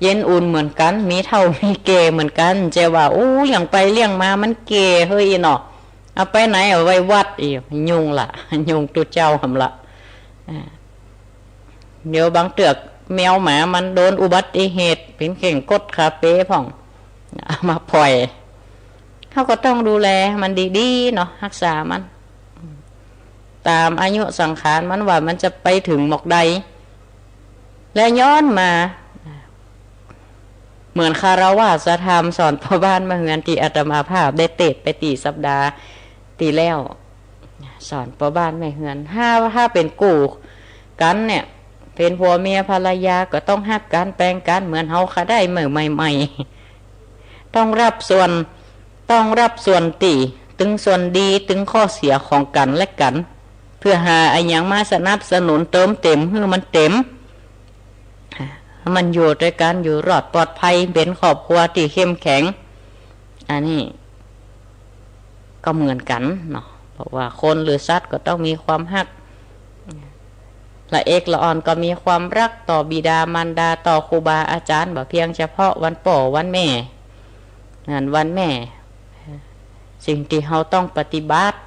เย็นอุ่นเหมือนกันมีเท่ามีเกเหมือนกันเจ้าว่าเลี้ยงไปเลี้ยงมามันเกเฮ้ยเนาะเอาไปไหนเอาไว้วัดอีกยุงละยุงตัวเจ้าหำละเดี๋ยวบางเตือกแมวหมามันโดนอุบัติเหตุเป็นเข่งกดคาเฟ่พ่องเอามาปล่อยเขาก็ต้องดูแลมันดีๆเนาะรักษามันตามอายุสังขารมันว่ามันจะไปถึงหมอกใดและย้อนมาเหมือนคารวะสธรรมสอนพ่อบ้านมาเฮือนที่อาตมาภาพได้เตะไปตีสัปดาห์ตีแล้วสอนพ่อบ้านไม่เฮือนถ้าเป็นกู่กันเนี่ยเป็นผัวเมียภรรยาก็ต้องหักกันแปลงกันเหมือนเฮาค่ะได้เมื่อใหม่ๆต้องรับส่วนตีถึงส่วนดีถึงข้อเสียของกันและกันเพื่อหาไอ้ยังมาสนับสนุนเติมเต็มให้มันเต็มมันอยู่ด้วยกันอยู่รอดปลอดภัยเป็นครอบครัวที่เข้มแข็งอันนี้ก็เหมือนกันเนาะเพราะว่าคนหรือสัตว์ก็ต้องมีความฮักละเอกละอ่อนก็มีความรักต่อบิดามารดาต่อครูบาอาจารย์บ่เพียงเฉพาะวันป่อวันแม่นั่นวันแม่สิ่งที่เราต้องปฏิบัติ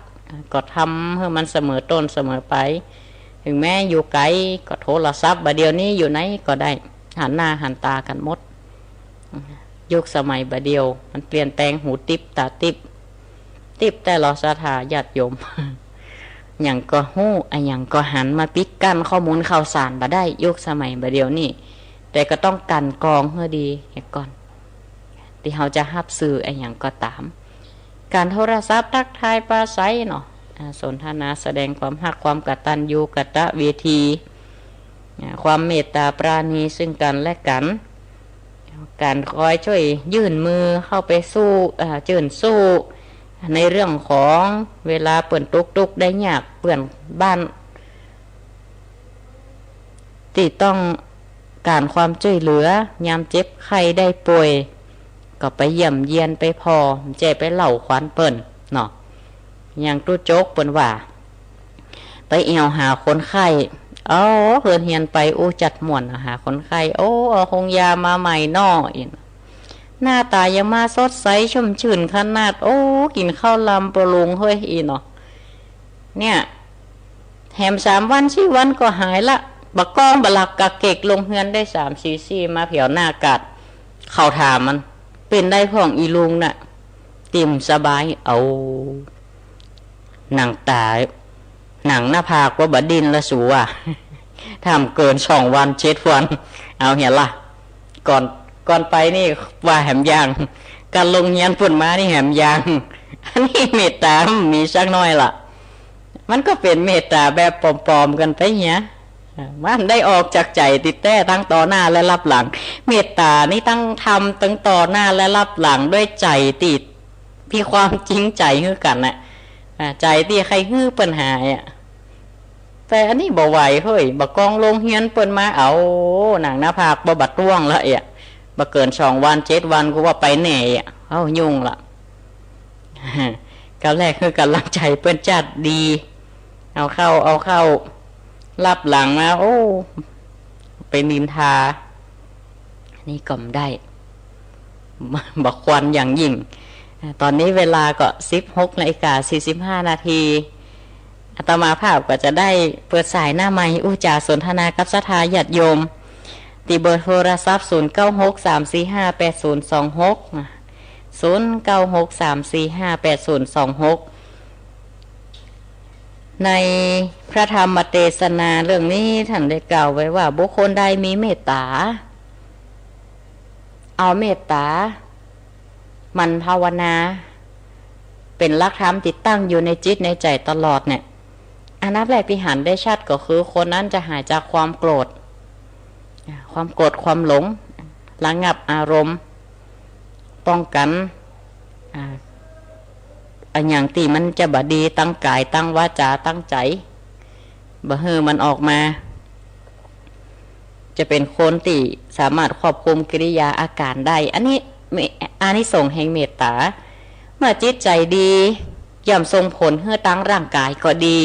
ก็ทำให้มันเสมอต้นเสมอไปถึงแม้อยู่ไกลก็โทรศัพท์บัดเดียวนี้อยู่ไหนก็ได้หันหน้าหันตากันหมดยุคสมัยบัดเดียวมันเปลี่ยนแปลงหูติบตาติบแต่เราศรัทธาญาติโยมอย่างก็หู้อย่างก็หันมาปิดกั้นข้อมูลข่าวสารมาได้ยุคสมัยบัดเดียวนี่แต่ก็ต้องกันกรองให้ดีก่อนที่เขาจะหับสื่ออย่างก็ตามการโทรศัพท์ทักทายปราศัยเนาะสนทนาแสดงความฮักความกตัญญูกตเวทีความเมตตาปราณีซึ่งกันและกันการคอยช่วยยื่นมือเข้าไปสู้จื่นสู้ในเรื่องของเวลาเปิ่นตุกได้ยากเปื่อนบ้านที่ต้องการความช่วยเหลือยามเจ็บไข้ได้ป่วยก็ไปเยี่ยมเยียนไปพอเจไปเล่าขวัญเปิ่นเนาะอย่างตู้โจ๊กเปิ่นว่าไปเอี่ยวหาคนไข้เพื่อนเฮียนไปจัดหม่วนหาคนไข้เอาคงยามาใหม่นออีกหน้าตายังมาสดใสชุ่มชื่นขนาดกินข้าวลำปรุงเฮ้ยอีเนาะเนี่ยแถม3 วัน4 วันก็หายละบักก้องบลักกะเกกลงเฮือนได้3 4 มาเผียวหน้ากัดเข้าถามมันเป็นได้พ่องอีลุงน่ะติ่มสบายหนังตาหนังหน้าผากว่าบดินละสูอ่ะทำเกิน2 วัน7 วันเอาเห็นล่ะก่อนไปนี่ว่าแหมยางการลงเงียนฝุ่นมานี่แหมยางอันนี้เมตตามีสักน้อยล่ะมันก็เป็นเมตตาแบบปลอมๆกันไปเนี้ย มันได้ออกจากใจติดแต่ตั้งต่อหน้าและรับหลังเมตตานี่ตั้งทำตั้งต่อหน้าและรับหลังด้วยใจติดมีความจริงใจคือกันน่ะใจที่ใครฮื้อปัญหาอ่ะแต่อันนี้บ่ไหวเฮ้ยบ่กองลงเฮียนเปิ้นมาเอาหนังหน้าผากบ่บัดร่วงละบ่เกิน2 วัน7 วันกูว่าไปแหน่เอายุ่งละกับแรกคือกำลังใจเปิ้นจัดดีเอาเข้ารับหลังมาโอ้ไปนินทานี่ก็ไม่ได้บักควันอย่างยิ่งตอนนี้เวลาก็16:45 น.อาตมาภาพก็จะได้เปิดสายหน้าไมค์จาสนทนากับศรัทธาญาติโยมตีเบอร์โทรศัพท์0963458026 ในพระธรรมเทศนาเรื่องนี้ท่านได้กล่าวไว้ว่าบุคคลใดมีเมตตาเอาเมตตามันภาวนาเป็นหลักธรรมติดตั้งอยู่ในจิตในใจตลอดเนี่ยอันดับแรกที่หันได้ชัดก็คือคนนั้นจะหายจากความโกรธความหลงระงับอารมณ์ป้องกันอันอย่างที่มันจะบดีตั้งกายตั้งวาจาตั้งใจบ่เฮอมันออกมาจะเป็นคนที่สามารถควบคุมกิริยาอาการได้อันนี้อานิสงส์แห่งเมตตาเมื่อจิตใจดีย่อมส่งผลให้ตั้งร่างกายก็ดี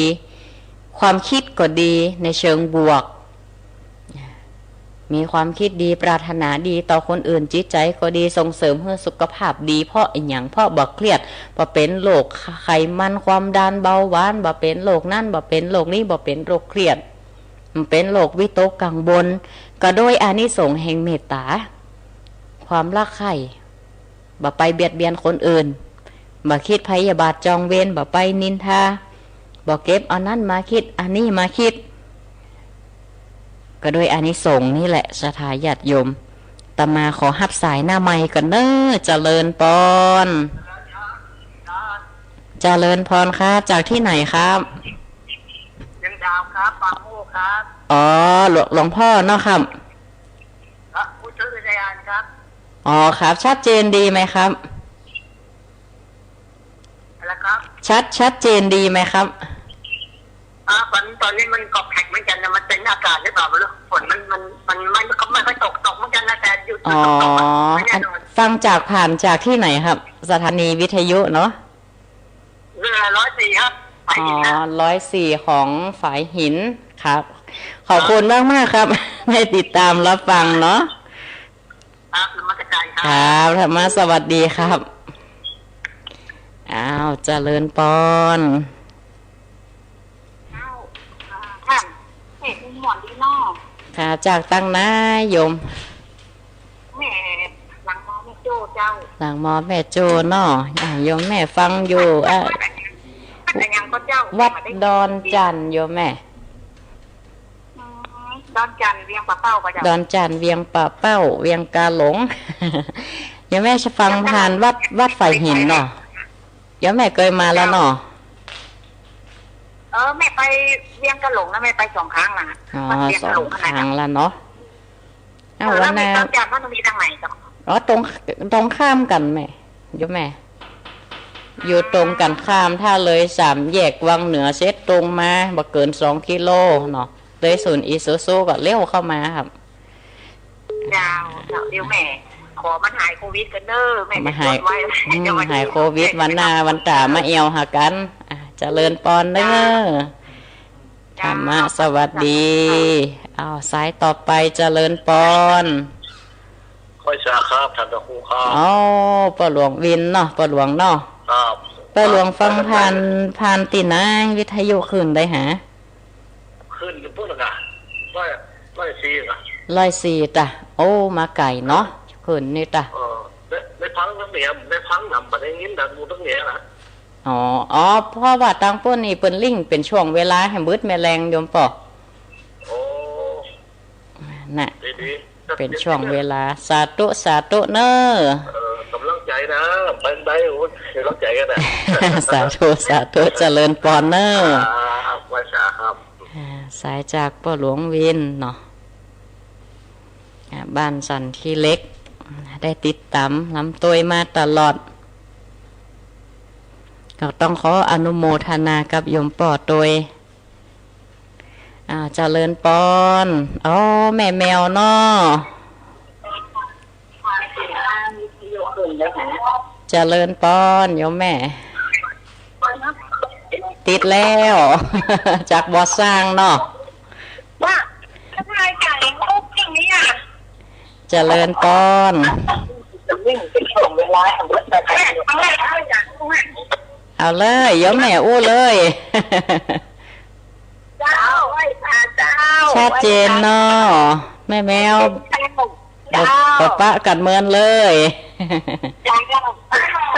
ความคิดก็ดีในเชิงบวกมีความคิดดีปรารถนาดีต่อคนอื่นจิตใจก็ดีส่งเสริมให้สุขภาพดีเพราะอย่างเพราะบ่เครียดบ่เป็นโรคไขมันความดันเบาหวานบ่เป็นโรคนั่นบ่เป็นโรคนี้บ่เป็นโรคเครียดมันเป็นโรควิตกกังวลก็โดยอานิสงส์แห่งเมตตาความรักใคร่บ่ไปเบียดเบียนคนอื่นบ่คิดพยาบาทจองเวรบ่ไปนินทาบ่เก็บเอานั้นมาคิดอันนี้มาคิดก็โดยอานิสงส์นี่แหละศรัทธาญาติโยมตมาขอฮับสายหน้าไมค์กันเน้อเจริญพรเจริญพรครับจากที่ไหนครับยังดาวครับปางโมครับอ๋อหลวงพ่อเนาะครับผู้ช่วยวิทยาครับอ๋อครับชัดเจนดีไหมครับอะไรครับชัดเจนดีไหมครับตอนนี้มันกอบแข็งเหมือนกันนะมันเป็นอากาศหรือเปล่าไม่รู้ฝนมันไม่ค่อยตกเหมือนกันนะแต่หยุดตกไม่แน่นอนฟังผ่านจากที่ไหนครับสถานีวิทยุเนาะ104ครับฝายหินนะ104ของฝายหินครับขอบคุณมากครับให้ติดตามรับฟังเนาะครับธรรมกายครับธรรมะสวัสดีครับอ้าวเจริญปอนหมอนดีนอค่ะจากตั้งนายโยมแม่หลังมอแม่โจเจ้าหลังมอแม่โจเนาะโยมแม่ฟังอยู่วัดดอนจันโยมแม่ดอนจันเวียงป่าเป้าก็จะดอนจันเวียงป่าเป้าเวียงกาหลงโยมแม่จะฟังผ่านวัดฝ่ายหินเนาะโยมแม่เคยมาแล้วเนาะแม่ไปเวียงกะหลงนะแม่ไป2 ครั้งละ2 ครั้งละเนาะวันนั้นตอนจากมันมีทางไหนจ้ะตรงข้ามกันแม่โยมแม่อยู่ตรงกันข้ามถ้าเลย3 แยกวังเหนือเซตตรงมาบ่เกิน2 กิโลเนาะเลยศูนย์อีซูซูก็เลี้ยวเข้ามาครับยาวเดี๋ยวแม่ขอมันหายโควิดกันเด้อแม่มาหายโควิดวันหน้าวันตามาเอวหากันเจริญปอนเด้อธรรมะสวัสดีสายต่อไปเจริญปอนค่อยชาครับท่านตะครูครับป้าหลวงวินเนาะป้าหลวงเนาะครับป้าหลวงฟังผ่านตินะวิทยุขึ้นได้หาขึ้นพูดละกัน104จ้ะโอ้มาไก่เนาะขึ้นนี่จ้ะได้พังทั้งเหนียได้พังนำมาได้ยินดังมูทั้งเหนียนะเพราะว่าตังป้นนี่เปิ้นลิงเป็นช่วงเวลาให้มืดแมลงโยมปอน่ะเป็นช่วงเวลาสาธุเนอะกำลังใจนะไปโอ้ยกำลังใจกันนะสาธุเจริญปอนเนอะว่าชาครับ สายจากป้อหลวงวินเนาะบ้านสันที่เล็กได้ติดตามลำตัวมาตลอดก็ต้องขออนุโมทนากับโยมป่อตัวเจริญปอนอ๋อแม่แมวเนาะเจริญปอนโยมแม่ ติดแล้ว จากบอสร้างเนาะว่าถ้าทายไก่ลูกจริงนี่อ่ะเจริญปอนวิ่งเป็นช่วงเวลาของรถแบบเอาเลยโยมแม่อู้เลยเจ้าไหว้พระเจ้าชัดเจนเนาะแม่แมวปะกันเมินเลย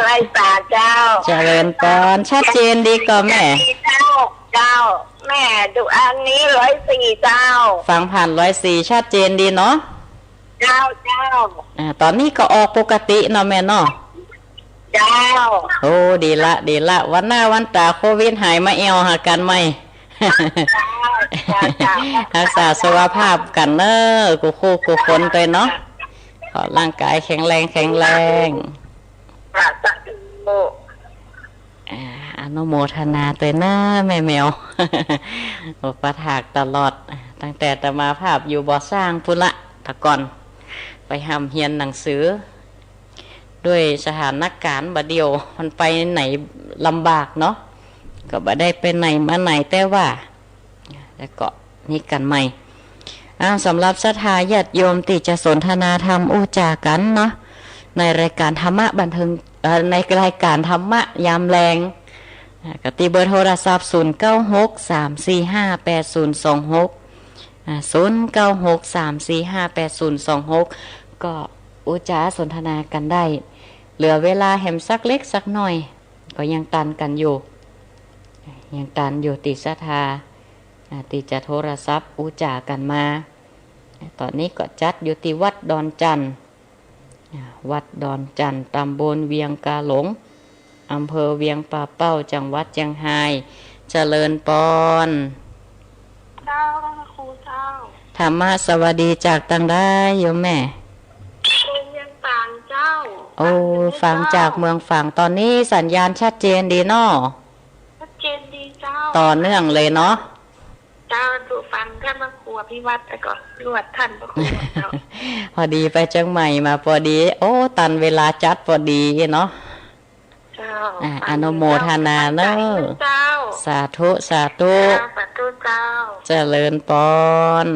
ไหว้พระเจ้าเจริญปอนชัดเจนดีก็แม่เจ้าแม่ดูอันนี้104เจ้าฟังผ่าน104ชัดเจนดีเนาะเจ้าตอนนี้ก็ออกปกติเนาะแม่เนาะเจ้าโอ้ดีละวันหน้าวันตาโควิดหายมาเอวหากันไหมรักษาสุขภาพกันเนอะกูคนไปเนาะขอร่างกายแข็งแรงอนุโมทนาตัวหน้าแม่แมวประถากตลอดตั้งแต่ตมาภาพอยู่บ่อสร้างพุละตะก่อนไปหำเฮียนหนังสือด้วยสถานการณ์บัดเดียวมันไปไหนลำบากเนาะก็บ่ได้ไปไหนมาไหนแต่ว่าแล้วก็นี่กันใหม่สำหรับศรัทธาญาติโยมที่จะสนทนาธรรมอู้จากันเนาะในรายการธรรมะบันเทิงในรายการธรรมะยามแรงกติเบอร์โทรศัพท์0963458026 ก็อุจาสนทนากันได้เหลือเวลาแหมสักเล็กสักหน่อยก็ยังตันกันอยู่ติศรัทธาติจะโทรศัพท์อุจากันมาตอนนี้ก็จัดอยู่ที่วัดดอนจันทร์ตำบลเวียงกาหลงอำเภอเวียงป่าเป้าจังหวัดเชียงรายเจริญปอนเจ้าครูเจ้าธรรมะสวัสดีจากตังได้โยมแม่เวียงต่างเจ้าโอ้ฟังจากเมืองฝั่งตอนนี้สัญญาณชัดเจนดีเนาะชัดเจนดีเจ้าต่อเนื่องเลยเนาะเจ้าดูฟังท่านพระครูพิวัตรไปก่อนรวดท่านพระครูเจ้าพอดีไปเชียงใหม่มาพอดีโอ้ตันเวลาจัดพอดีเนาะอนุโมทนาเนอะสาธุเจ้าเจริญปอน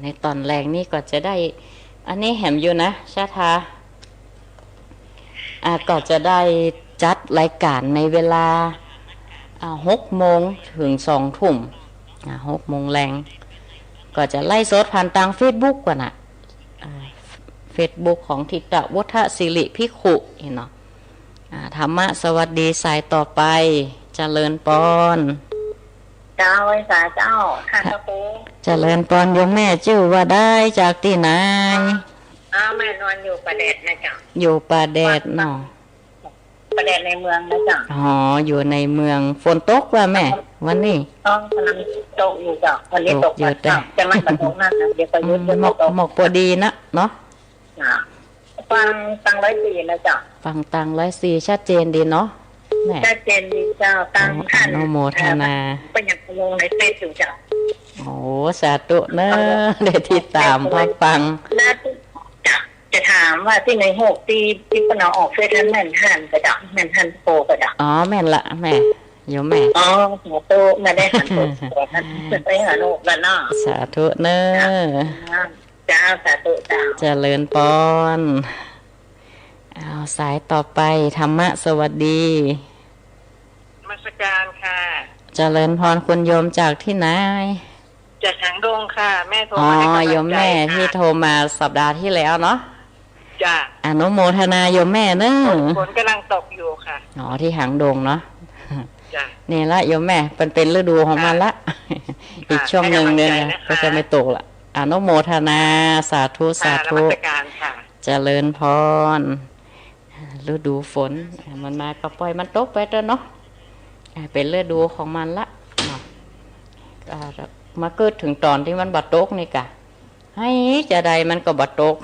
ในตอนแรกนี่ก็จะได้อันนี้แหมอยู่นะชาทาก็จะได้จัดรายการในเวลา6 โมงถึง2 ทุ่ม6 โมงแรงก็จะไล่สดผ่านทาง Facebook กว่าน่ะFacebook ของทิตะวัฒศิริภิกขุเนาะธรรมะสวัสดีสายต่อไปเจริญปอนเจ้าไว้สาเจ้าค่ะพระครูเจริญปอนโยมแม่ชื่อว่าได้จากที่ไหนแม่นอนอยู่ประเดชนะจ๊ะอยู่ประเดชเนาะประเดชในเมืองนะจ๊ะอ๋ออยู่ในเมืองฝนตกว่าแม่วันนี้ต้องกำลังตกอยู่จ้ะวันนี้ตกอยู่แต่จะมันตกมากนะเดี๋ยวก็ยุดหมกพอดีนะเนาะฟังตัง104นะจ๊ะฟังตัง104ชัดเจนดีเนาะแม่ชัดเจนดีเจ้าตังท่านอนุโมทนาเป็นอย่างงงในเฟซอยู่จ้ะโอ้สาธุเนอะได้ติดตามฟังจะถามว่าที่ใน6ที่ปนเอาออกเฟซนั้นแม่นหันกระดับแม่นหันโปกระดับอ๋อแม่นละแม่โยมแม่หัวโตมาได้หันโปท่านไปหาโลกแล้วเนาะสาธุเนอะเจ้าสาธุเจ้าเจริญปอนสายต่อไปธรรมะสวัสดีมาสการค่ะเจริญพรคุณโยมจากที่ไหนจากหางดงค่ะแม่โทรมาให้กำลังใจโยมแม่ที่โทรมาสัปดาห์ที่แล้วเนาะจ้ะอนุโมทนาโยมแม่เนอะฝนกำลังตกอยู่ค่ะที่หางดงเนาะจ้ะนี่ละโยมแม่เป็นฤดูของมันละอีกช่วงหนึ่งเนี่ยก็จะไม่ตกละอนุโมทนาสาธุเจริญพรฤดูฝนมันมาก็ปล่อยมันตกไปเถอะเนาะเป็นฤดูของมันละ มาเกิดถึงตอนที่มันบัดตกนี่กะให้จะใดมันก็บัดตก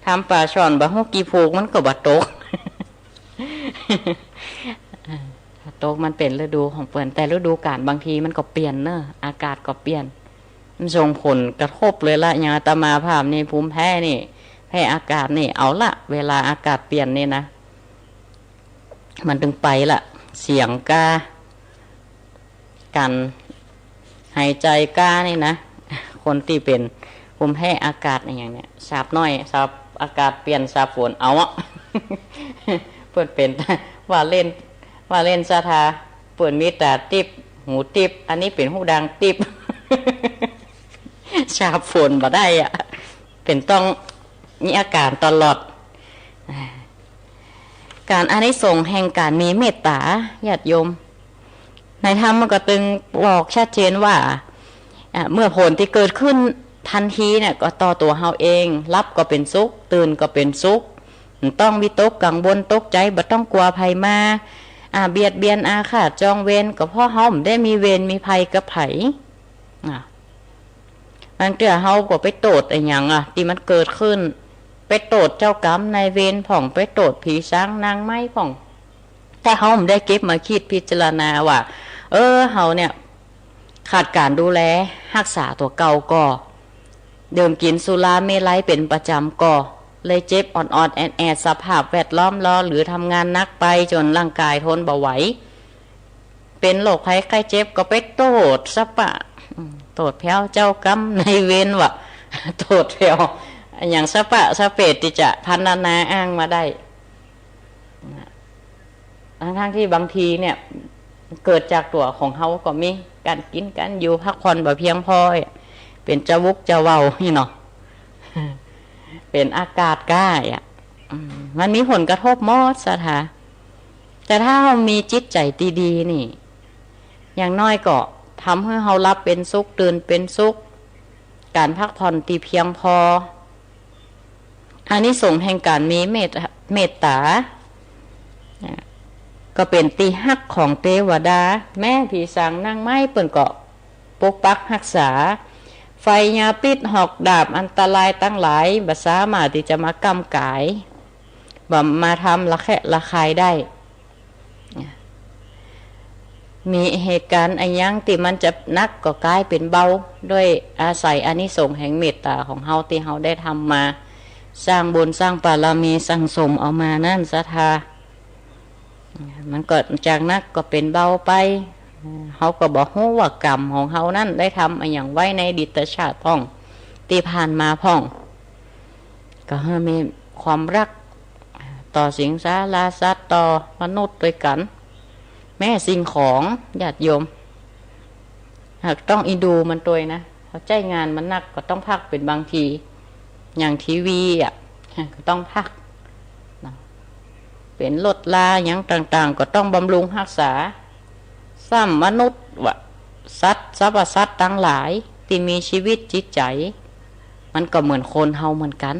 ทำปลาช่อนบะฮุกีผูกมันก็บัดตก ตกมันเป็นฤดูของเปิ่นแต่ฤดูกาลบางทีมันก็เปลี่ยนเนอะอากาศก็เปลี่ยนมันส่งผลกระทบเลยละอย่างอาตมาภาพนี่ภูมิแพ้นี่แพ้อากาศนี่เอาละเวลาอากาศเปลี่ยนนี่นะมันถึงไปละเสียงกากันหายใจกานี่นะคนที่เป็นภูมิแพ้อากาศอย่างเนี้ยสาบน้อยสาบอากาศเปลี่ยนสาบฝนเอาอะเปิดเป็นว่าเล่นซาทาเปิดมีตาติบหูติบอันนี้เป็นหูดังติบ ชาบฝนบ่ได้อ่ะเป็นต้องมีอาการตลอดการอานิสงส์แห่งการมีเมตตาญาติโยมในธรรมมันก็ตึงบอกชัดเจนว่าเมื่อผลที่เกิดขึ้นทันทีเนี่ยก็ต่อตัวเฮาเองรับก็เป็นสุขตื่นก็เป็นสุขต้องวิตกกังวลตกใจบ่ต้องกลัวภัยมาเบียดเบียนอาฆาตจองเวรก็เพราะเฮาไม่ได้มีเวรมีภัยกับไผบางเทื่อเฮาก็ไปโตดไอ้หยังที่มันเกิดขึ้นไปโตดเจ้ากรรมนายเวรผ่องไปโตดผีสางนางไม้ผ่องแต่เฮาไม่ได้เก็บมาคิดพิจารณาว่าเฮาเนี่ยขาดการดูแลรักษาตัวเก่าก็เดิมกินสุราเมลัยเป็นประจำก็เลยเจ็บอ่อนๆแอดสภาพแวดล้อมล้อหรือทำงานนักไปจนร่างกายทนบ่ไหวเป็นโรคภัยไข้เจ็บก็ไปโตดซะปะโตดแพ้วเจ้ากรรมในเวรวะโตดแพ้วอย่างสะปะสะเปดที่จะพันนาอ้างมาได้ทั้งที่บางทีเนี่ยเกิดจากตัวของเฮาก็มีการกินการอยู่พักผ่อนบ่เพียงพอเป็นจะวุกจะเว้านี่เนาะเป็นอากาศก้ายมันมีผลกระทบมอดสถาแต่ถ้าเรามีจิตใจดีๆนี่อย่างน้อยก็ทำให้เรารับเป็นสุขตื่นเป็นสุขการพักผ่อนตีเพียงพออานิสงส์แห่งการมีเมตตาก็เป็นตีฮักของเทวดาแม่ผีสางนางไม้เปิ่นก็ปกปักรักษาไฟยาพิษหอกดาบอันตรายตั้งหลายบ่สามารถที่จะมากำกายบ่มาทำละแคะละคายได้มีเหตุการณ์อันยังที่มันจะนักก็กลายเป็นเบาด้วยอาศัยอานิสงส์แห่งเมตตาของเฮาที่เฮาได้ทำมาสร้างบุญสร้างบารมีสั่งสมเอามานั่นศรัทธามันก็จากนักก็เป็นเบาไปเฮาก็บอกฮู้ว่ากรรมของเฮานั่นได้ทำอย่างไว้ในดิตชาติพ่องที่ผ่านมาพ่องก็ให้มีความรักต่อสิงสาราสัตว์ต่อมนุษย์ด้วยกันแม่สิ่งของญาติโยมหากต้องอีดูมันตัวนะเขาใจงานมันนักก็ต้องพักเป็นบางทีอย่างทีวีก็ต้องพักเป็นลดลาอย่างต่างๆก็ต้องบำรุงรักษาซ้ำมนุษย์สัตว์สรรพสัตว์ทั้งหลายที่มีชีวิตจิตใจมันก็เหมือนคนเฮาเหมือนกัน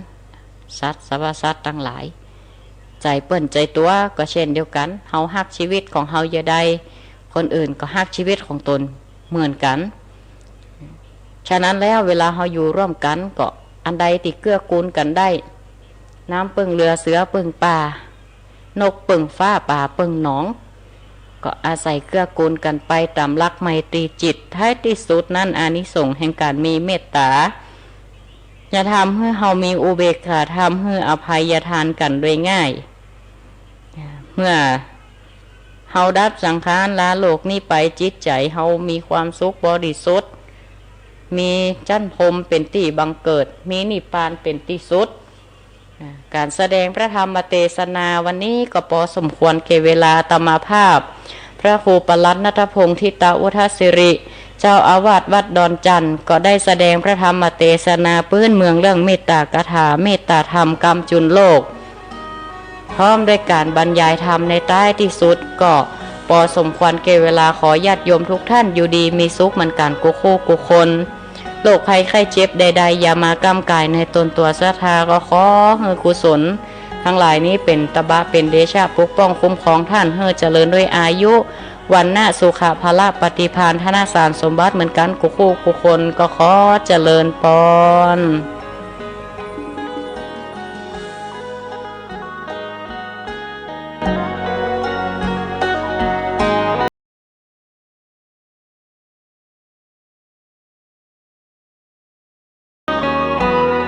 สัตว์สรรพสัตว์ทั้งหลายใจเปิ้นใจตัวก็เช่นเดียวกันเฮาฮักชีวิตของเฮาอย่าใดคนอื่นก็ฮักชีวิตของตนเหมือนกันฉะนั้นแล้วเวลาเฮาอยู่ร่วมกันก็อันใดที่เกื้อกูลกันได้น้ำปึ้งเรือเสือปึ้งป่านกปึ้งฟ้าป่าปึ้งหนองก็อาศัยเกื้อกูลกันไปตามหลักไมตรีจิตท้ายที่สุดนั่นอานิสงส์แห่งการมีเมตตาจะทำให้เฮามีอุเบกขาทำให้อภัยทานกันโดยง่ายเมื่อเฮาดับสังขารลาโลกนี้ไปจิตใจเฮามีความสุขบริสุทธิ์มีจันพรมเป็นที่บังเกิดมีนิพพานเป็นที่สุดการแสดงพระธรรมเทศนาวันนี้ก็พอสมควรแก่เวลาตมาภาพพระครูปลัดณัฐพงษ์ทิตาอุทัสสิริเจ้าอาวาสวัดดอนจันทร์ก็ได้แสดงพระธรรมเทศนาพื้นเมืองเรื่องเมตตากถาเมตตาธรรมกำจุนโลกพร้อมด้วยการบรรยายธรรมในใต้ที่สุดก็พอสมควรแก่เวลาขอญาติโยมทุกท่านอยู่ดีมีสุขเหมือนกันกุคู่กุคนโรคภัยไข้เจ็บใดๆอย่ามากำกายในตนตัวศรัทธาก็ขอให้กุศลท ทั้งหลายนี้เป็นตบะเป็นเดชะปกป้องคุ้มครองท่านเฮอเจริญด้วยอายุวันณะสุขภาละปฏิภาณธนสารสมบัติเหมือนกันกุคู่กุคนก็ขอเจริญปอน